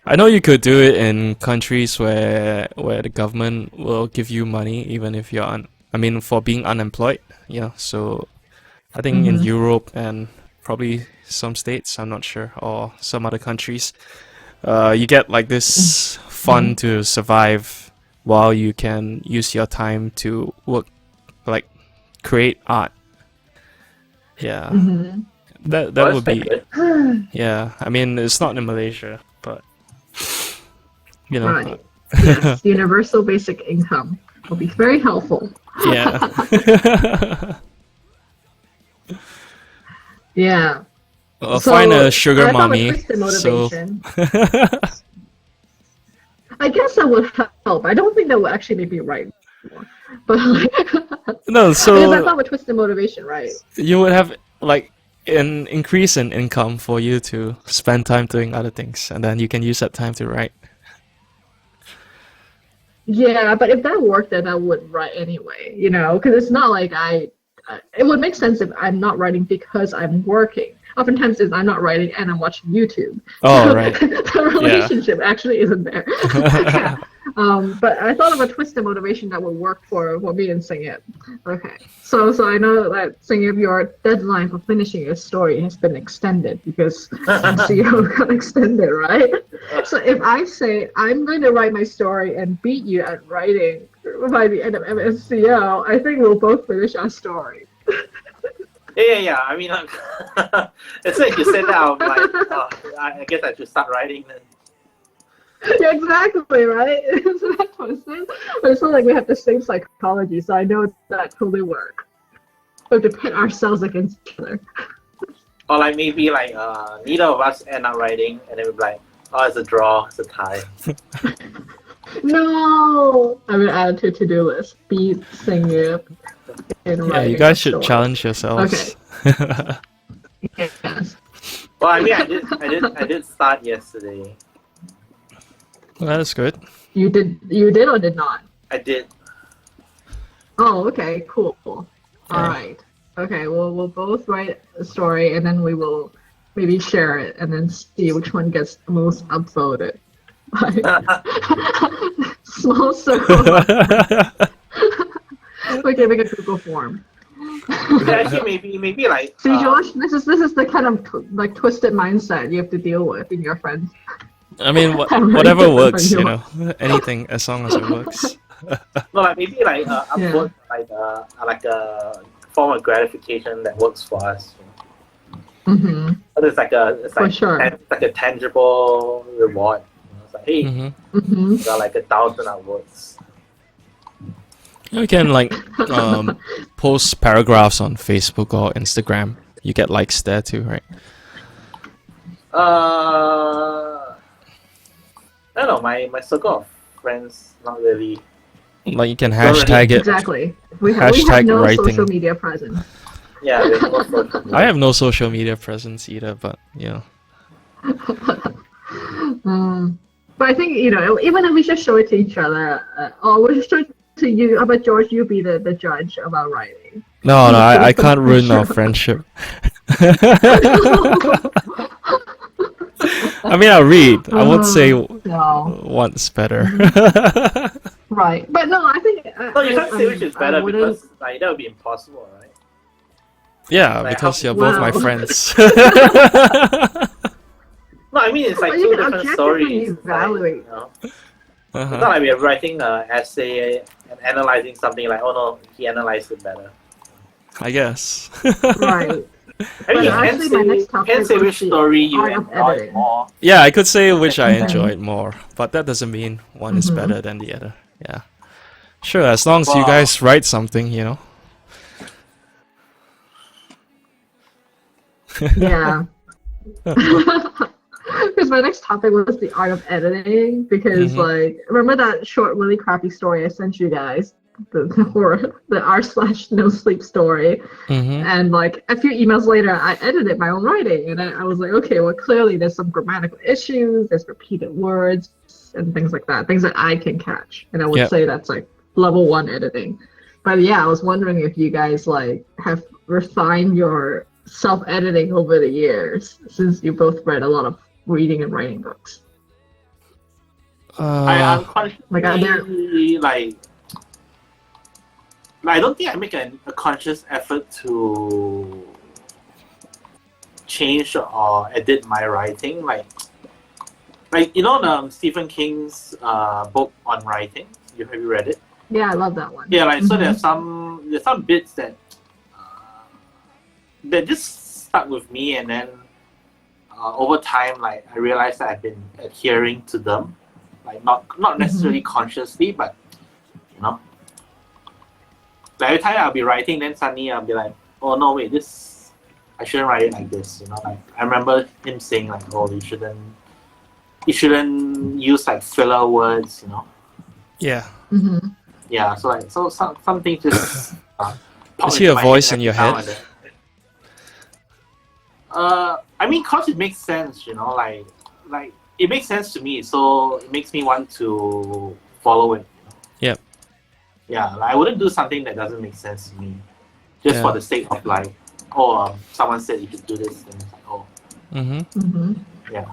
I know you could do it in countries where the government will give you money even if you're for being unemployed. So I think in Europe and probably some states, I'm not sure, or some other countries, you get like this fund to survive while you can use your time to work, like create art. Yeah, that would be good. yeah. I mean, it's not in Malaysia, but Right. Yes, universal basic income will be very helpful. Yeah. Yeah. I'll find a sugar I thought mommy. with twisted motivation, I guess that would help. I don't think that would actually make me write more. But No, because I thought with twisted motivation, right? you would have like an increase in income for you to spend time doing other things, and then you can use that time to write. Yeah, but if that worked, then I would write anyway, because it's not like it would make sense if I'm not writing because I'm working. Oftentimes it's I'm not writing and I'm watching YouTube. Oh, right. The relationship actually isn't there. Yeah. But I thought of a twisted motivation that would work for me and Sing It. Okay. So I know that Sing It, your deadline for finishing your story has been extended because MCO got extended, right? So if I say I'm going to write my story and beat you at writing by the end of MSCO, I think we'll both finish our story. Yeah. I mean, it's like you said that, I'm like, I guess I should start writing then. Yeah, exactly, right? Isn't that twisted? But it's not like we have the same psychology, so I know that totally work. We have to pit ourselves against each other. Or like maybe like neither of us end up writing, and then we're like, oh, it's a draw, it's a tie. No! I'm gonna add to to-do list. Beat, Sing It, and Yeah, writing you guys a should story. challenge yourselves. Okay. Yes. Well, I mean, I did start yesterday. Well, that's good. You did or did not? I did. Oh, okay, cool. All right. Okay, well, we'll both write a story and then we will maybe share it and then see which one gets the most upvoted. Small circle. We can make a Google form. Yeah, actually, maybe like. See, Josh, this is the kind of like twisted mindset you have to deal with in your friends. I mean, whatever works, anything as long as it works. No, like maybe like upload like a form of gratification that works for us. Mm-hmm. But it's like a tangible reward. It's like, hey, you got like 1,000 upvotes. You can like post paragraphs on Facebook or Instagram. You get likes there too, right? I don't know, my circle of friends not really. Like you can hashtag it. Exactly. We have no writing. social media presence. Yeah, we have no social media. I have no social media presence either, but yeah. But I think even if we just show it to each other, or we just show it to you. How about George? You be the judge of our writing. No, I can't ruin our friendship. I mean, I read. I would say No. one's better. Right, but no, I think. No, you can't say which is better wouldn't- because like that would be impossible, right? Yeah, Like, because how- you're both my Wow. friends. No, I mean it's like Well, you two can different objectively stories. evaluate. It's Uh-huh. not like we're writing an essay and analyzing something like, oh no, he analyzed it better. I guess. Right. I mean, But you can actually, my next topic say was which the story you art of enjoyed editing. more. Yeah, I could say which I Mhm. enjoyed more, but that doesn't mean one is Mhm. better than the other. Yeah. Sure, as long as you Wow. guys write something, you know. Yeah. Because my next topic was the art of editing. Because Mhm. like, remember that short, really crappy story I sent you guys, the horror, the r/no sleep story. Mhm. And like a few emails later, I edited my own writing, and I was like, okay, well, clearly there's some grammatical issues, there's repeated words and things like that, things that I can catch, and I would Yep. say that's like level 1 editing. But yeah, I was wondering if you guys like have refined your self-editing over the years, since you both read a lot of reading and writing books. I Uh, unconsciously Like, are there- like I don't think I make a conscious effort to change or edit my writing. Like you know the Stephen King's book on writing. Have you read it? Yeah, I love that one. Yeah, like so Mhm. there's some bits that that just stuck with me, and then over time, like I realized that I've been adhering to them, like not necessarily consciously, but you know, like every time I'll be writing, then suddenly I'll be like, oh no, wait, this I shouldn't write it like this, you know. Like I remember him saying like, oh, you shouldn't use like filler words, you know. yeah. Mhm. Yeah, so like something just pop Is he into a my voice head in your every now head? and then. I mean, cause it makes sense, you know, like it makes sense to me, so it makes me want to follow it. Yep. Yeah, like I wouldn't do something that doesn't make sense to me, just for Yeah. the sake of like, oh, someone said you should do this, and it's like, oh, Mhm. Mhm. yeah.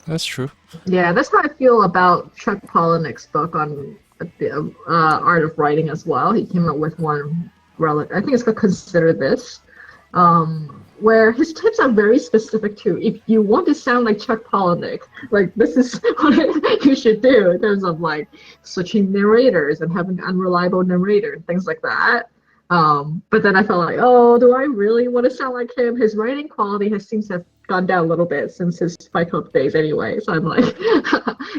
That's true. Yeah, that's how I feel about Chuck Palahniuk's book on the art of writing as well. He came up with one I think it's called Consider This, where his tips are very specific to if you want to sound like Chuck Palahniuk, like this is what you should do in terms of like switching narrators and having an unreliable narrator and things like that. But then I felt like, oh, do I really want to sound like him? His writing quality seems to have gone down a little bit since his Fight Club days anyway. So I'm like,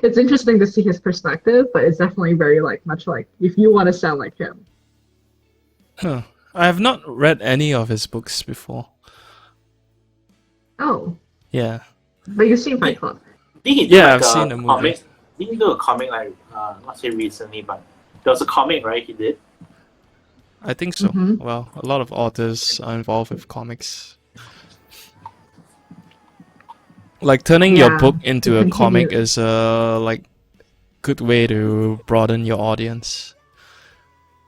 it's interesting to see his perspective, but it's definitely very much like if you want to sound like him. Huh. I have not read any of his books before. Oh, Yeah. but you've seen Fight Club. Did he do Yeah, like I've a seen the movie. comic? Did he do a comic like not say recently, but there was a comic, right? He did. I think so. Mhm. Well, a lot of authors are involved with comics. Like turning your Yeah, book into to a comic continue. is a good way to broaden your audience.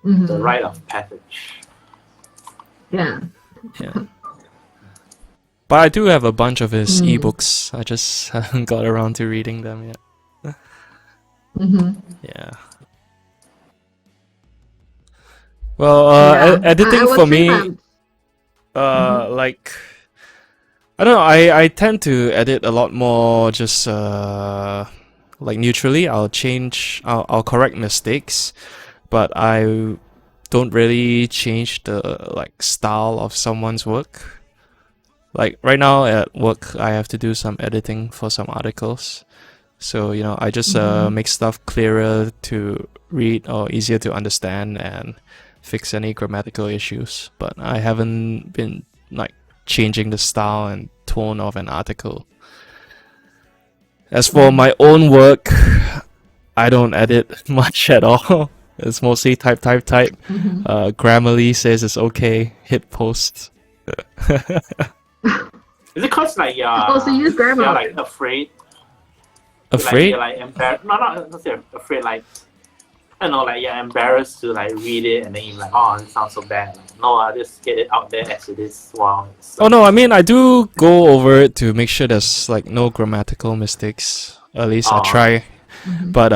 Mhm. The rite of passage. Yeah. Yeah. But I do have a bunch of his Mm. ebooks. I just haven't got around to reading them yet. Hmm. Yeah. Well, Yeah. editing I would for say me, that- like I don't know. I tend to edit a lot more just like neutrally. I'll correct mistakes, but I don't really change the style of someone's work. Like right now at work, I have to do some editing for some articles. So, I just make stuff clearer to read or easier to understand and fix any grammatical issues. But I haven't been changing the style and tone of an article. As for my own work, I don't edit much at all. It's mostly type. Mhm. Grammarly says it's okay. Hit post. Is it cause like Oh, so you use you're Grammarly. like afraid? Afraid? You're like embarrassed? No, not say afraid. Like I don't know, like you're embarrassed to like read it and then you're like, oh, it sounds so bad. Like, no, I just get it out there as it is. Wow. Oh no, I mean I do go over it to make sure there's like no grammatical mistakes. At least I try. Mhm. But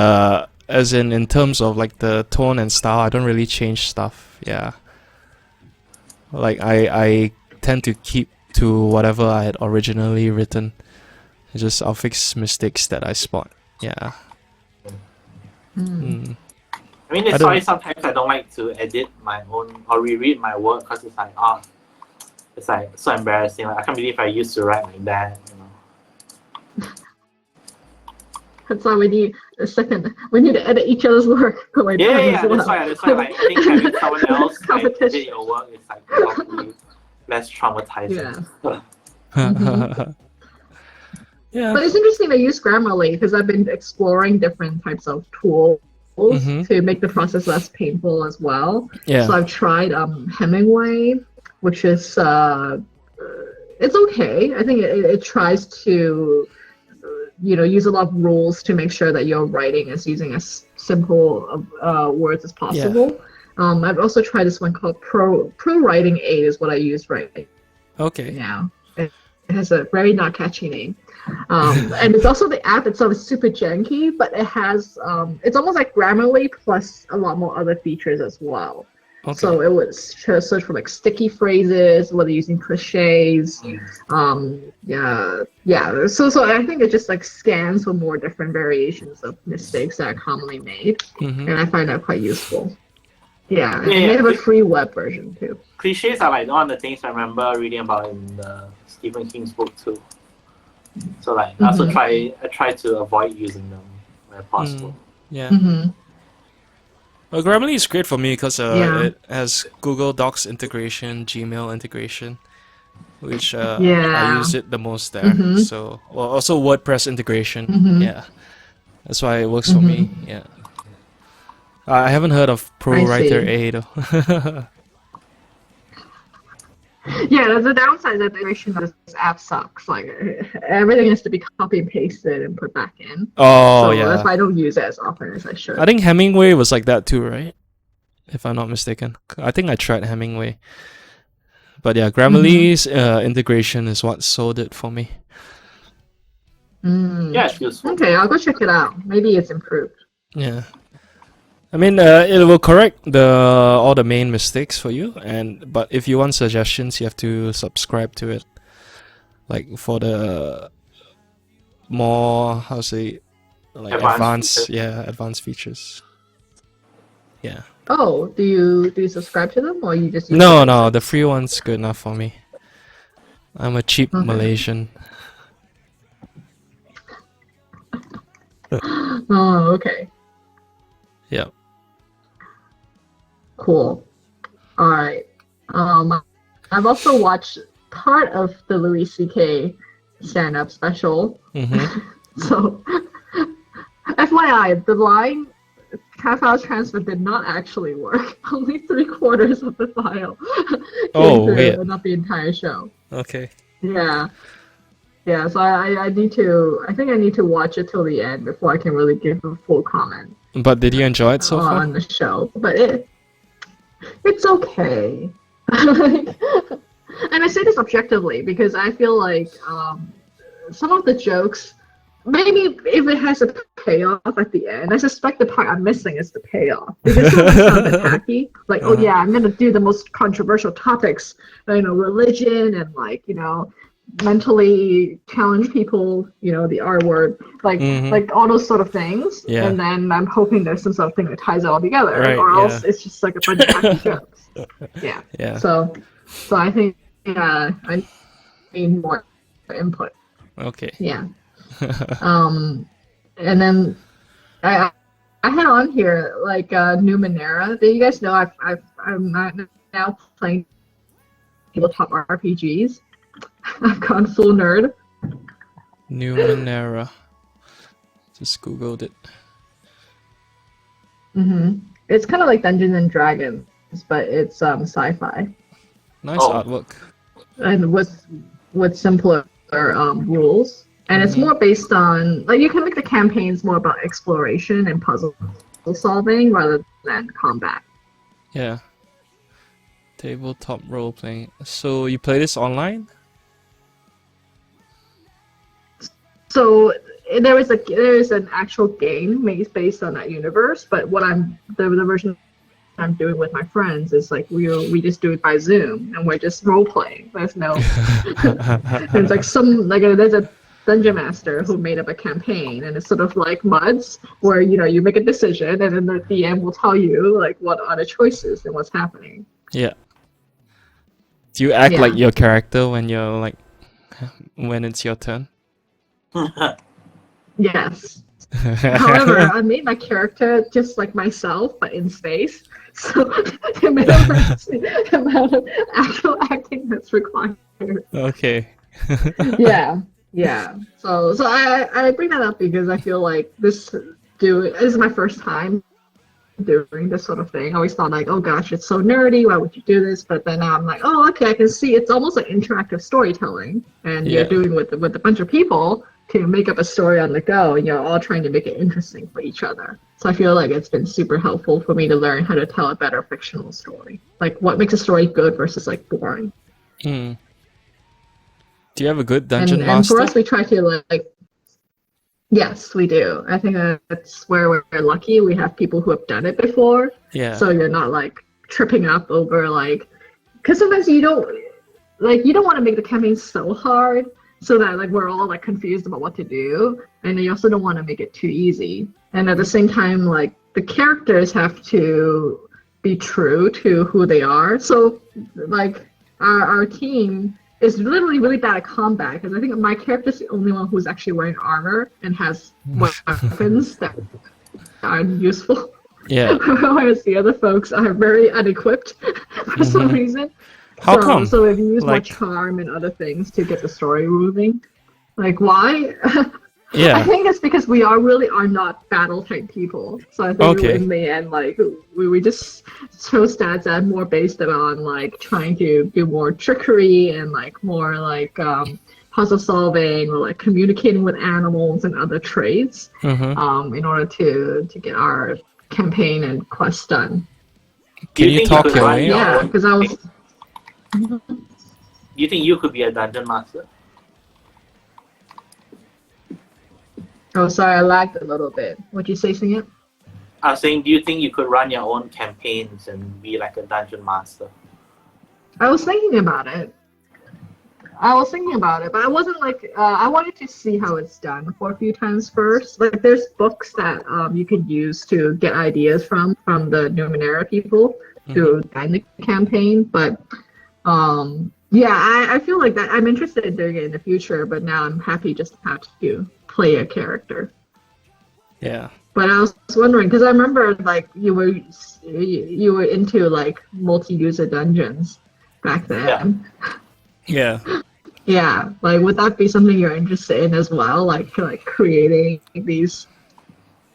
as in terms of like the tone and style, I don't really change stuff. Yeah. Like I tend to keep to whatever I had originally written. I'll fix mistakes that I spot. Yeah. Mm. I mean, it's why sometimes I don't like to edit my own or reread my work because it's like, it's like so embarrassing. Like, I can't believe I used to write like that. You know. That's why we need a second. We need to edit each other's work. Yeah. That's why like, I think having someone else like, edit your work is like probably less traumatizing. Yeah. Yeah. But it's interesting to use Grammarly because I've been exploring different types of tools to make the process less painful as well. Yeah. So I've tried Hemingway, which is it's okay. I think it tries to use a lot of rules to make sure that your writing is using as simple words as possible. Yeah. I've also tried this one called Pro Writing 8 is what I use right now. It has a very not catchy name. And it's also the app itself is super janky, but it has it's almost like Grammarly plus a lot more other features as well. Okay. So it would search for like sticky phrases, whether using cliches. So I think it just like scans for more different variations of mistakes that are commonly made, and I find that quite useful. Yeah, and they have a free web version too. Cliches are like one of the things I remember reading about in Stephen King's book too. So like I also try to avoid using them where possible. Yeah. Well, Grammarly is great for me because it has Google Docs integration, Gmail integration, which I use it the most there. So also WordPress integration. Yeah, that's why it works for me. Yeah. I haven't heard of ProWriter 8 though. Yeah, the downside is that the integration of this app sucks. Like everything has to be copy and pasted and put back in. Oh, so yeah. That's why I don't use it as often as I should. I think Hemingway was like that too, right? If I'm not mistaken. I think I tried Hemingway. But yeah, Grammarly's integration is what sold it for me. Yeah, it's useful. Okay, I'll go check it out. Maybe it's improved. Yeah. I mean, it will correct all the main mistakes for you, but if you want suggestions, you have to subscribe to it. Like for the more advanced features. Yeah. Oh, do you subscribe to them or you just use No, the free one's good enough for me. I'm a cheap Malaysian. Oh, okay. Yeah. Cool. All right. I've also watched part of the Louis C.K. stand-up special. So, FYI, the line file transfer did not actually work. Only 3/4 of the file came through, but not the entire show. Okay. Yeah. Yeah. So I need to. I think I need to watch it till the end before I can really give a full comment. But did you enjoy it so far on the show? But it's okay. And I say this objectively because I feel like some of the jokes, maybe if it has a payoff at the end, I suspect the part I'm missing is the payoff. Because some of it sounds a bit tacky. Like, oh yeah, I'm going to do the most controversial topics, religion and mentally challenge people, the R word, like all those sort of things. Yeah. And then I'm hoping there's some sort of thing that ties it all together, right, or else it's just like a bunch of tacky jokes. Yeah. Yeah. So I think I need more input. Okay. Yeah. And then I had on here like Numenera. Do you guys know I'm now playing tabletop RPGs? I've gone full nerd. Numenera. Just googled it. It's kind of like Dungeons and Dragons, but it's sci-fi. Nice artwork. And with simpler rules. And it's more based on, like, you can make the campaigns more about exploration and puzzle solving rather than combat. Yeah. Tabletop role playing. So you play this online? So there is an actual game based on that universe, but the version I'm doing with my friends is like we just do it by Zoom and we're just role playing. There's no there's there's a dungeon master who made up a campaign, and it's sort of like MUDs where you make a decision and then the DM will tell you like what are the choices and what's happening. Yeah. Do you act like your character when when it's your turn? Yes. However, I made my character just like myself, but in space. So the amount of actual acting that's required. Okay. Yeah. So I bring that up because I feel like this is my first time doing this sort of thing. I always thought like, oh gosh, it's so nerdy. Why would you do this? But then now I'm like, oh, okay, I can see it's almost like interactive storytelling, and you're doing with a bunch of people to make up a story on the go, and you're all trying to make it interesting for each other. So I feel like it's been super helpful for me to learn how to tell a better fictional story. Like what makes a story good versus like boring. Mm. Do you have a good dungeon master? And for us, we try to yes, we do. I think that's where we're lucky. We have people who have done it before. Yeah. So you're not like tripping up over because sometimes you don't want to make the campaign so hard so that like we're all like confused about what to do, and you also don't want to make it too easy. And at the same time, like the characters have to be true to who they are. So like our team is literally really bad at combat because I think my character's the only one who's actually wearing armor and has weapons that are useful. Yeah. Whereas the other folks are very unequipped for some reason. How come? So we've used more charm and other things to get the story moving. Like why? Yeah. I think it's because we are not battle type people. So I think in the end, like we just chose stats that are more based on like trying to do more trickery and like more like puzzle solving or like communicating with animals and other traits in order to get our campaign and quest done. Can you talk your way? Yeah, because I was. You think you could be a dungeon master? Oh, sorry, I lagged a little bit. What'd you say, Sing It? I was saying, do you think you could run your own campaigns and be like a dungeon master? I was thinking about it. But I wasn't like, I wanted to see how it's done for a few times first. Like, there's books that you can use to get ideas from the Numenera people to design the campaign. But, I feel like that I'm interested in doing it in the future, but now I'm happy just to have to play a character. Yeah. But I was wondering, because I remember like you were into like multi-user dungeons back then. Yeah. Yeah, like would that be something you're interested in as well? Like creating these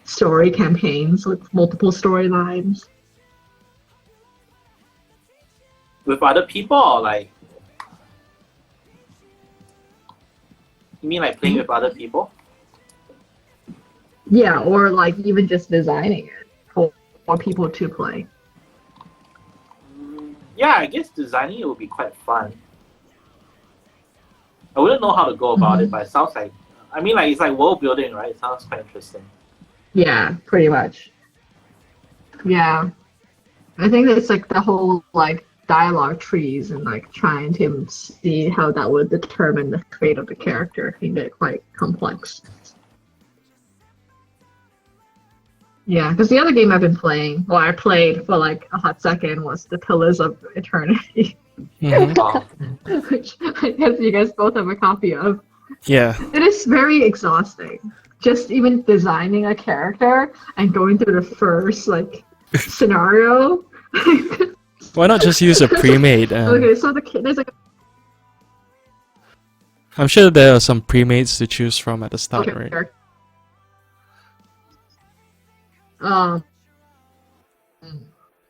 story campaigns with multiple storylines? With other people or like? You mean like playing with other people? Yeah, or like even just designing it for people to play. Yeah, I guess designing it would be quite fun. I wouldn't know how to go about it, but it sounds like, I mean, like it's like world building, right? It sounds quite interesting. Yeah, pretty much. Yeah, I think it's like the whole like dialogue trees and like trying to see how that would determine the fate of the character can get quite complex. Yeah, because the other game I've been playing, well, I played for like a hot second, was The Pillars of Eternity. Which I guess you guys both have a copy of. Yeah. It is very exhausting. Just even designing a character and going through the first like scenario. Why not just use a pre-made? Okay, so there's like. I'm sure there are some pre-mades to choose from at the start, right?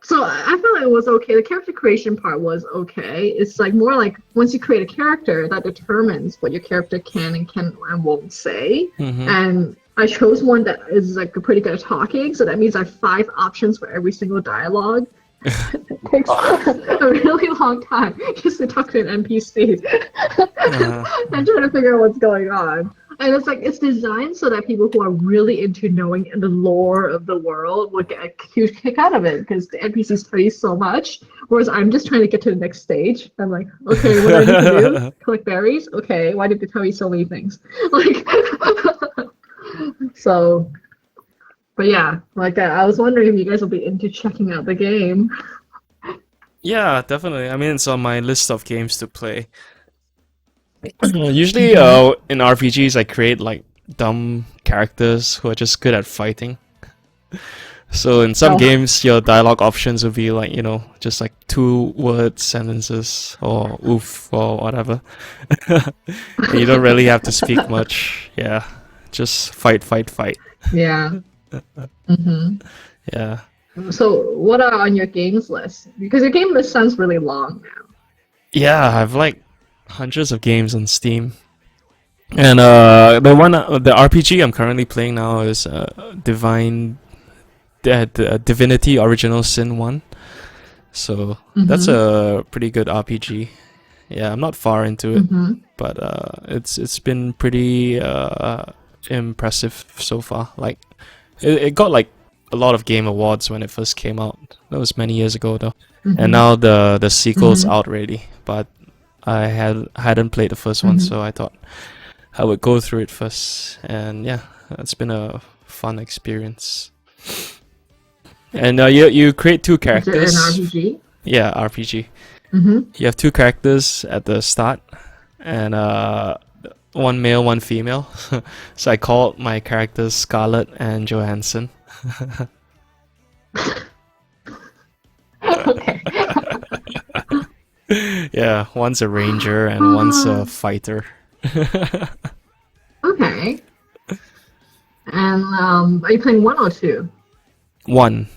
So I felt like it was okay. The character creation part was okay. It's like more like once you create a character, that determines what your character can and won't say. And I chose one that is like pretty good at talking, so that means I have 5 options for every single dialogue. It takes a really long time just to talk to an NPC and try to figure out what's going on. And it's like it's designed so that people who are really into knowing the lore of the world would get a huge kick out of it because the NPCs tell you so much, whereas I'm just trying to get to the next stage. I'm like, okay, what do I need to do? Collect berries? Okay, why did they tell me so many things? Like, so. But yeah, like I was wondering if you guys will be into checking out the game. Yeah, definitely. I mean, it's on my list of games to play. Usually, in RPGs, I create like dumb characters who are just good at fighting. So in some games, your dialogue options will be like, just like 2-word sentences or oof or whatever. And you don't really have to speak much. Yeah, just fight, fight, fight. Yeah. Yeah. So what are on your games list? Because your game list sounds really long now. Yeah, I have like hundreds of games on Steam. And the RPG I'm currently playing now is Divinity Original Sin 1. So that's a pretty good RPG. Yeah, I'm not far into it, but it's been pretty impressive so far. Like it got like a lot of game awards when it first came out. That was many years ago though. And now the sequel's out already, but I hadn't played the first one, so I thought I would go through it first. And yeah, it's been a fun experience. And you create 2 characters. Is it an RPG? Yeah, RPG. You have 2 characters at the start, and one male, one female. So I called my characters Scarlett and Johansson. Okay. Yeah, one's a ranger and one's a fighter. Okay. And are you playing 1 or 2? 1.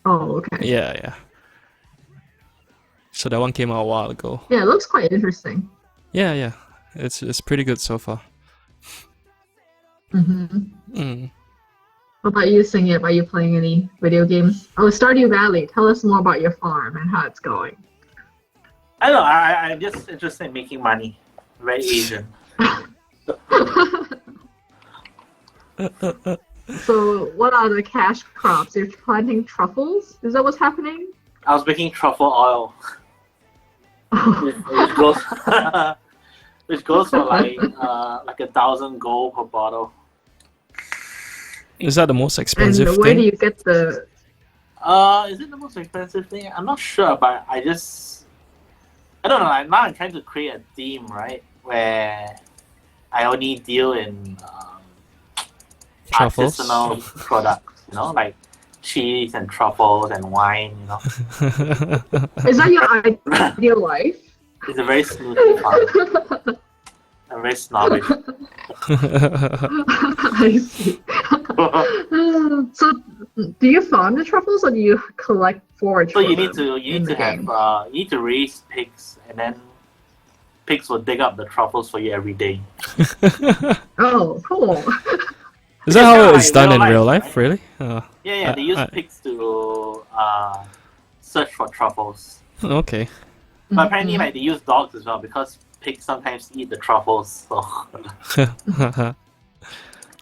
Oh, okay. Yeah. So that one came out a while ago. Yeah, it looks quite interesting. Yeah. It's pretty good so far. What about you, Singit? Are you playing any video games? Oh, Stardew Valley. Tell us more about your farm and how it's going. I don't know. I'm just interested in making money. Very Asian. So, what are the cash crops? You're planting truffles? Is that what's happening? I was making truffle oil, which goes which goes for like 1,000 gold per bottle. Is that the most expensive and where thing? do you get the... Is it the most expensive thing? I'm not sure, but I don't know. Like, now I'm trying to create a theme, right, where I only deal in Truffles? artisanal products, like cheese and truffles and wine, Is that your ideal life? It's a very smooth farm. I'm very snobbish. I see. So, do you farm the truffles or do you collect forage? So you for need them to have you need to raise pigs, and then pigs will dig up the truffles for you every day. Oh, cool. Is that how like it's done in real life, right? really? Yeah. They use pigs to search for truffles. Okay. But apparently, like, they use dogs as well because pigs sometimes eat the truffles. So.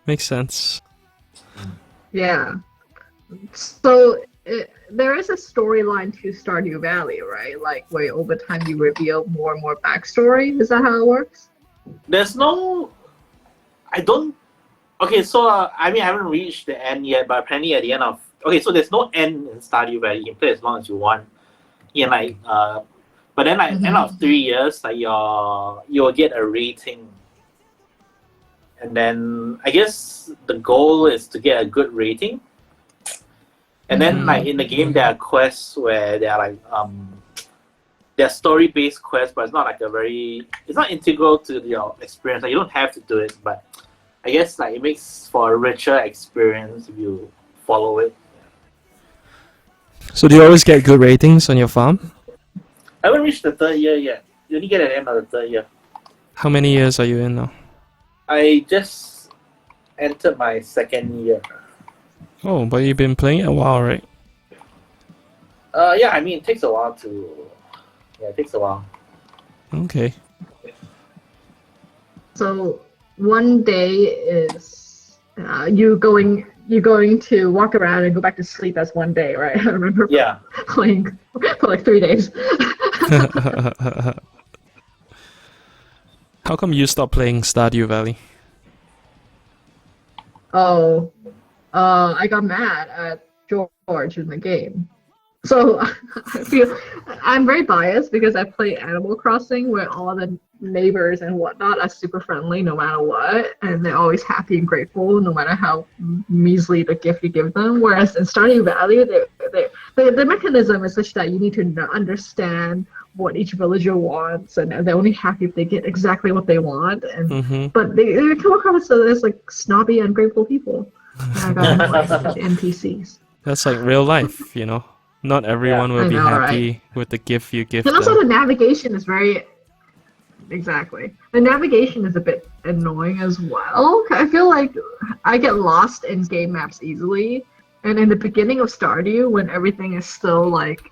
Makes sense. Yeah. So there is a storyline to Stardew Valley, right? Like where over time you reveal more and more backstory. Is that how it works? There's no. I don't. Okay, so I haven't reached the end yet, but apparently at the end of. Okay, so there's no end in Stardew Valley. You can play as long as you want. Yeah, but then end of 3 years, like you'll get a rating. And then I guess the goal is to get a good rating. And then in the game there are quests where they are they're story-based quests, but it's not it's not integral to your experience. Like, you don't have to do it, but I guess it makes for a richer experience if you follow it. So do you always get good ratings on your farm? I haven't reached the 3rd year yet. You only get at the end of the 3rd year. How many years are you in now? I just entered my second year. Oh, but you've been playing it a while, right? Yeah, I mean, it takes a while to. Yeah, it takes a while. Okay. So one day is you going to walk around and go back to sleep as one day, right? I remember Yeah. playing for like 3 days. How come you stopped playing Stardew Valley? Oh, I got mad at George in the game. So I feel I'm very biased because I play Animal Crossing where all the neighbors and whatnot are super friendly no matter what, and they're always happy and grateful no matter how measly the gift you give them. Whereas in Stardew Valley, the mechanism is such that you need to understand what each villager wants, and they're only happy if they get exactly what they want. And but they come across as like snobby, ungrateful people. And I got annoyed with the NPCs. That's like real life, you know? Not everyone will I be know, happy right? with the gift you give And also them. the navigation is very exactly. The navigation is a bit annoying as well. I feel like I get lost in game maps easily. And in the beginning of Stardew, when everything is still like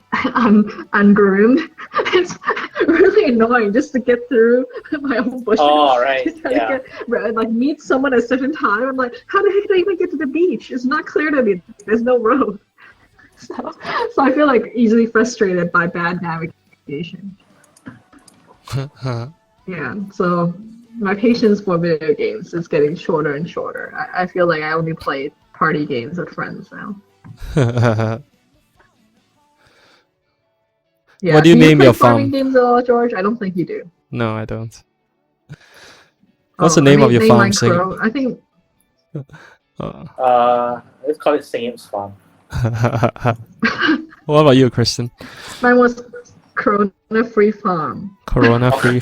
ungroomed, it's really annoying just to get through my own bushes. Oh, right. To try Yeah. to get, like meet someone at a certain time. I'm like, how the heck do I even get to the beach? It's not clear to me. There's no road. So I feel like easily frustrated by bad navigation. Yeah, so my patience for video games is getting shorter and shorter. I feel like I only play party games with friends now. Yeah, What do you name play your farming farm? games at all, George? I don't think you do. No, I don't. What's the name of your name farm, mine Sing? Crow. I think Let's call it Singham's Farm. What about you, Kristen? mine was Corona Free Farm. Corona free.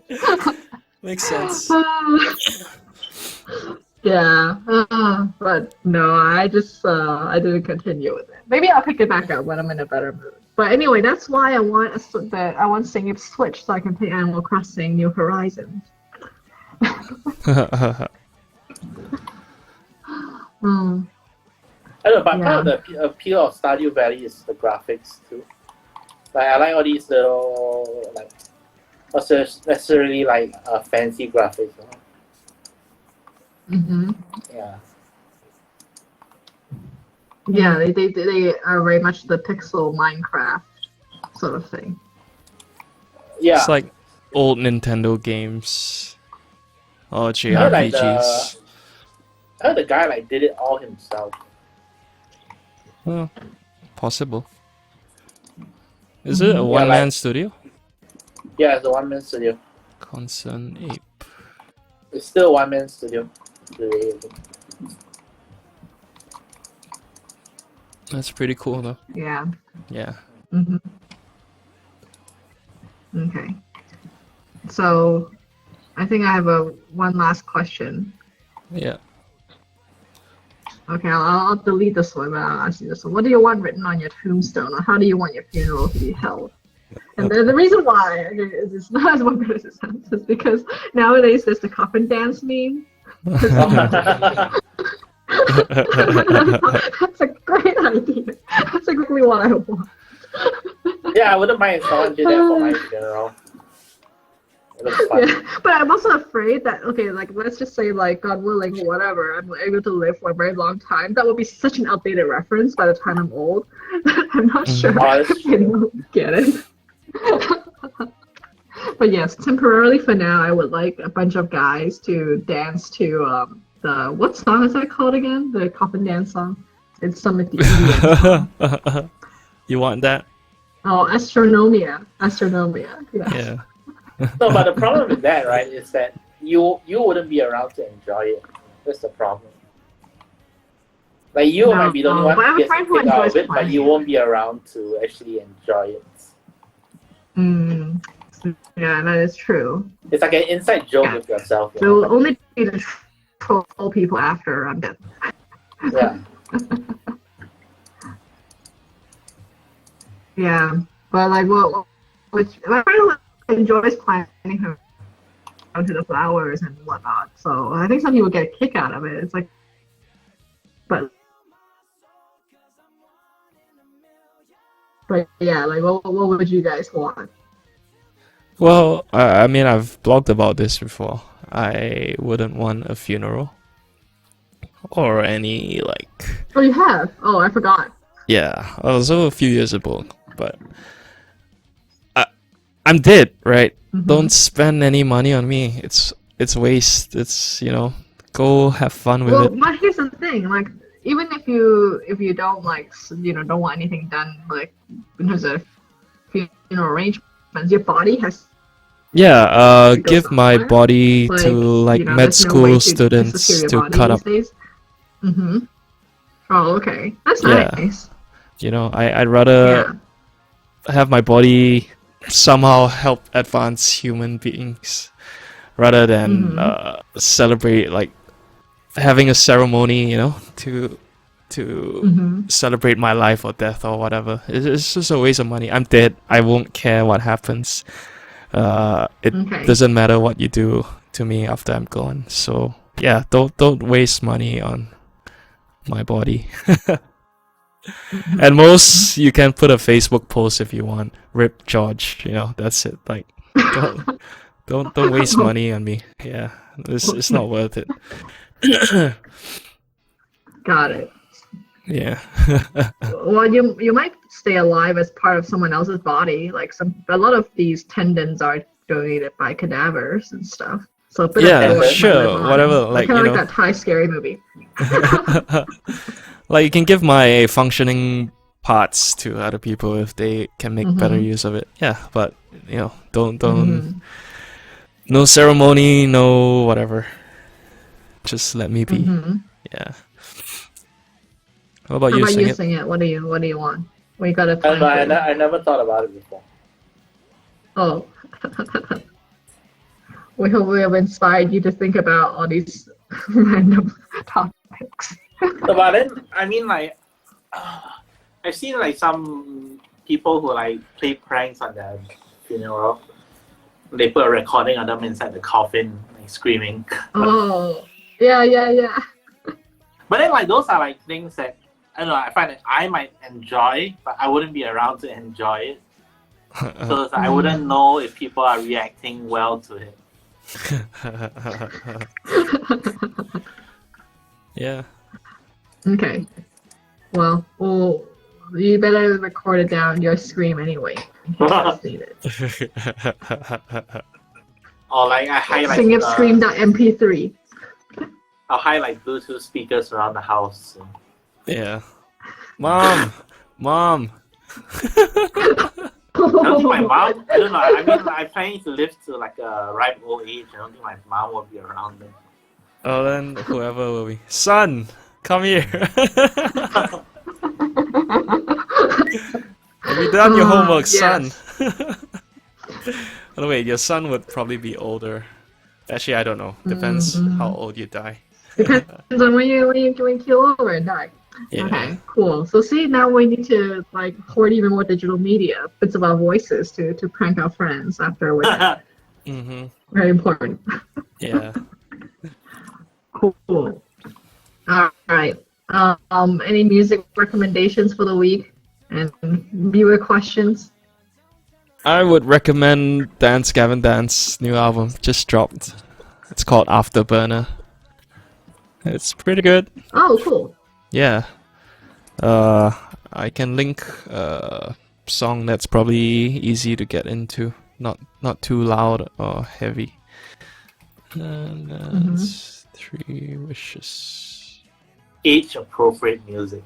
Yes. Makes sense. Yeah, but no, I just I didn't continue with it. Maybe I'll pick it back up when I'm in a better mood. But anyway, that's why I want I want Sing to switch so I can play Animal Crossing New Horizons. Hmm. I don't know, but Yeah. part of the appeal of Stardew Valley is the graphics too. Like I like all these little like not necessarily like fancy graphics. You know? Mm-hmm. Yeah. Yeah, they are very much the pixel Minecraft sort of thing. Yeah. It's like old Nintendo games or I heard, like, JRPGs. I heard the guy like did it all himself. Well, possible. Is it a one-man studio? Yeah, it's a one-man studio. Concern Ape. It's still a one-man studio. That's pretty cool, though. Yeah. Yeah. Mm-hmm. Okay. So, I think I have one last question. Yeah. Okay, I'll delete this one, but I'll ask you this one. What do you want written on your tombstone, or how do you want your funeral to be held? And the reason why it's not as good as it sounds is because nowadays there's the coffin dance meme. That's a great idea. That's exactly what I want. Yeah, I wouldn't mind if someone did that for my funeral. It looks fun. Yeah, but I'm also afraid that like let's just say like God willing, whatever, I'm able to live for a very long time. That would be such an outdated reference by the time I'm old. I'm not sure anyone would get it. But yes, temporarily for now, I would like a bunch of guys to dance to the what song is that called again? The coffin dance song. It's some of the Indian song. You want that? Oh, Astronomia. Yes. Yeah. No, but the problem with that, right, is that you wouldn't be around to enjoy it. That's the problem. Like you might be the only one but I have who a friend gets who kicked out of enjoys it, but you playing won't be around to actually enjoy it. Yeah, that is true. It's like an inside joke with yourself. You It'll know? only be to troll people after I'm dead. Yeah. Yeah, but like my friend who enjoys planning her to the flowers and whatnot. So I think some people get a kick out of it. It's like, but yeah, like what would you guys want? Well, I mean, I've blogged about this before. I wouldn't want a funeral or any like. Oh, you have? Oh, I forgot. Yeah, also a few years ago, but I'm dead, right? Mm-hmm. Don't spend any money on me. It's waste. It's go have fun with it. But here's the thing, like even if you don't like don't want anything done like in terms of funeral arrangements, your body has give my body like, to like med there's no way school students to cut up. Mm-hmm. Oh, okay, that's Yeah. nice. I'd rather have my body somehow help advance human beings rather than celebrate, like having a ceremony, to celebrate my life or death or whatever. It's just a waste of money. I'm dead. I won't care what happens. It doesn't matter what you do to me after I'm gone. So yeah, don't waste money on my body. At most, you can put a Facebook post if you want. Rip George, that's it. Like, don't waste money on me. Yeah, it's not worth it. Got it. Yeah. Well, you might stay alive as part of someone else's body. Like a lot of these tendons are donated by cadavers and stuff. So a bit of Yeah, force might sure, live on. whatever. Like kind of like that Thai scary movie. Like you can give my functioning parts to other people if they can make better use of it. Yeah, but don't no ceremony, no whatever. Just let me be. Yeah. How about you, Sing It? What do you want? We got a plan. I never thought about it before. Oh. We hope we have inspired you to think about all these random topics. So, but then, I mean, like, I've seen like some people who like play pranks on their funeral. They put a recording of them inside the coffin, like screaming. Oh, yeah. But then, like, those are like things that I don't know. I find that I might enjoy, but I wouldn't be around to enjoy it. So I wouldn't know if people are reacting well to it. Yeah. Okay. Well, you better record it down. Your scream anyway. Need it. Or like I highlight. Sing it, scream.mp3. I'll highlight Bluetooth speakers around the house. Yeah. Mom. I don't think my mom. I don't know. I mean, I'm planning to live to like a ripe old age. I don't think my mom will be around then. Oh, then whoever will be. Son, come here. Have you done your homework, son? Oh, wait, your son would probably be older. Actually, I don't know. Depends how old you die. Depends on when you kill over and die. Yeah. Okay, cool. So see, now we need to like hoard even more digital media, bits of our voices to prank our friends after we're dead. Very important. Yeah. Cool. All right. Any music recommendations for the week and viewer questions? I would recommend Dance Gavin Dance's new album, just dropped. It's called Afterburner. It's pretty good. Oh, cool. Yeah. I can link a song that's probably easy to get into, not too loud or heavy. And that's 3 Wishes. Age appropriate music.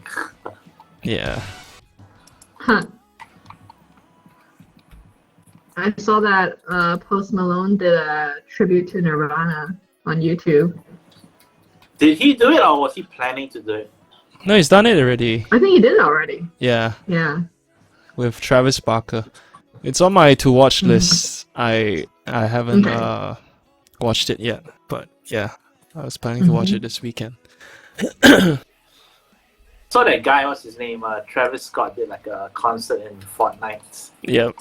Yeah. Huh. I saw that Post Malone did a tribute to Nirvana on YouTube. Did he do it or was he planning to do it? No, he's done it already. I think he did it already. Yeah. Yeah. With Travis Barker. It's on my to watch list. I haven't watched it yet, but yeah, I was planning to watch it this weekend. So that guy, what's his name? Travis Scott did like a concert in Fortnite. Yep.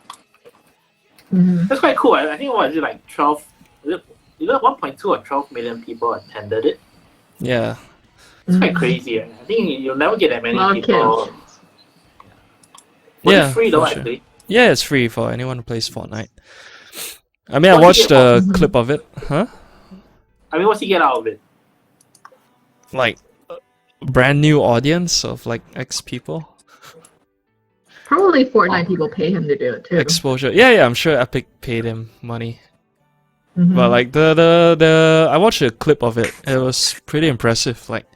That's quite cool. I think what is it like 12? Is 1.2 or 12 million people attended it. Yeah. It's quite crazy. I think you'll never get that many people. Kids. Was Yeah, it free though, for sure. actually? Yeah, it's free for anyone who plays Fortnite. I mean, I What's he watched get a clip of it. Huh? I mean, what's he get out of it? Like, a brand new audience of like X people. Probably Fortnite people pay him to do it too. Exposure. Yeah, I'm sure Epic paid him money. Mhm. But like the I watched a clip of it. It was pretty impressive. Like,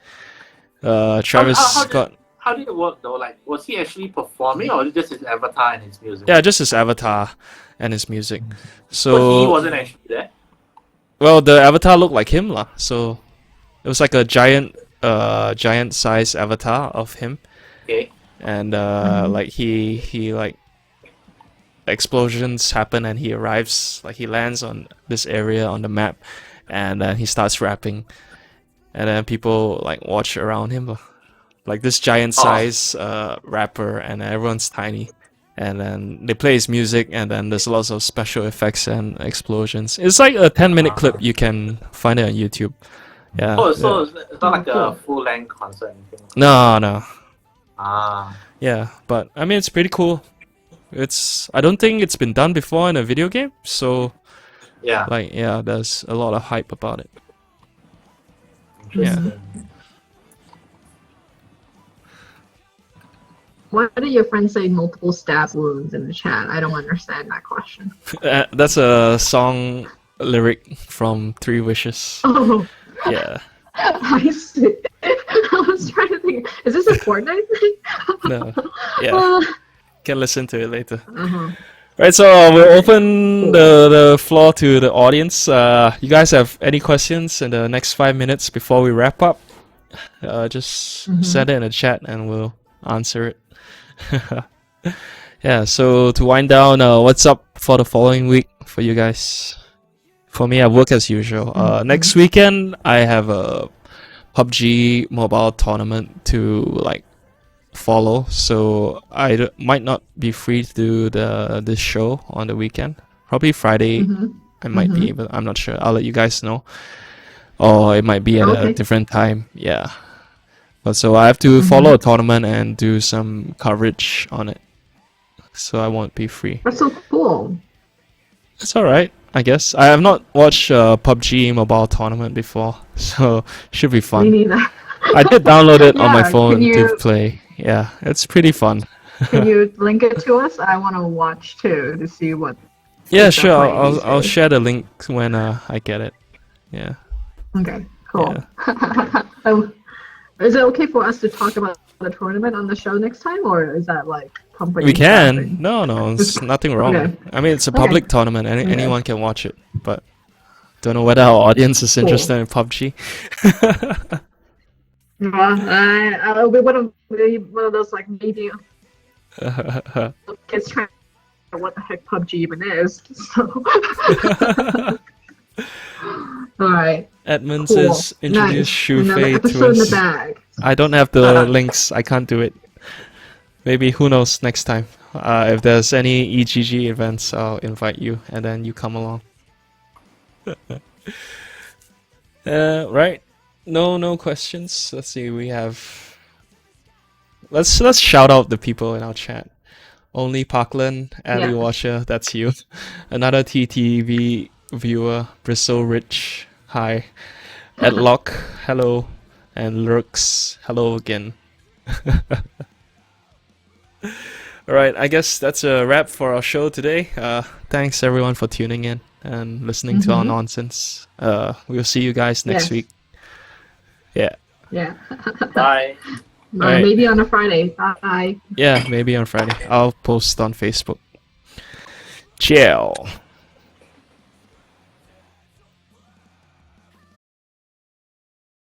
Travis Scott. How did it work though? Like, was he actually performing, or was it just his avatar and his music? Yeah, just his avatar and his music. But So he wasn't actually there. well, the avatar looked like him lah. So it was like a giant size avatar of him. Okay. And like he like explosions happen and he arrives, like he lands on this area on the map, and then he starts rapping, and then people like watch around him, like this giant size rapper, and everyone's tiny, and then they play his music, and then there's lots of special effects and explosions. It's like a 10-minute clip. You can find it on YouTube. Yeah. Oh, so it's not like a full-length concert or anything? No. Ah. Yeah, but I mean, it's pretty cool. I don't think it's been done before in a video game, so Yeah. like, yeah, there's a lot of hype about it. Interesting. Why did your friend say multiple stab wounds in the chat? I don't understand that question. That's a song lyric from Three Wishes. Oh, Yeah. I see. I was trying to think. Is this a Fortnite thing? No. Yeah. Can listen to it later. Uh-huh. Right, so we'll open the floor to the audience. You guys have any questions in the next 5 minutes before we wrap up? Just send it in the chat and we'll answer it. Yeah, so to wind down, what's up for the following week for you guys? For me, I work as usual. Next weekend, I have a PUBG mobile tournament to like follow, so I might not be free to do this show on the weekend. Probably Friday, I might be, but I'm not sure. I'll let you guys know. Or it might be at a different time. Yeah. But so I have to follow a tournament and do some coverage on it. So I won't be free. That's so cool. It's alright, I guess. I have not watched a PUBG mobile tournament before, so should be Me fun. neither. I did download it on my Yeah, phone can to you- play. Yeah, it's pretty fun. Can you link it to us? I want to watch too to see what. Yeah, they're sure. playing I'll these I'll days. share the link when I get it. Yeah. Okay, cool. Is it okay for us to talk about the tournament on the show next time, or is that like company? We can. staffing? No, it's nothing wrong. Okay. I mean, it's a Okay. public tournament. Anyone can watch it, but don't know whether our audience is interested in PUBG. I'll be one of those like media kids trying to figure out what the heck PUBG even is. So. All right. Edmund Cool. says introduce Nice. Another Shufei to episode in the us. bag. I don't have the links. I can't do it. Maybe who knows next time. If there's any EGG events, I'll invite you and then you come along. Right. No questions. Let's see. We have. Let's shout out the people in our chat. Only Parkland, Ali Yeah. Washer, that's you. Another TTV viewer, Bristle Rich, hi. Edlock, hello. And Lurks, hello again. Alright, I guess that's a wrap for our show today. Thanks everyone for tuning in and listening to our nonsense. We'll see you guys next Yes. week. Yeah. Yeah. Bye. Right. Maybe on a Friday. Bye. Yeah, maybe on Friday. I'll post on Facebook. Ciao.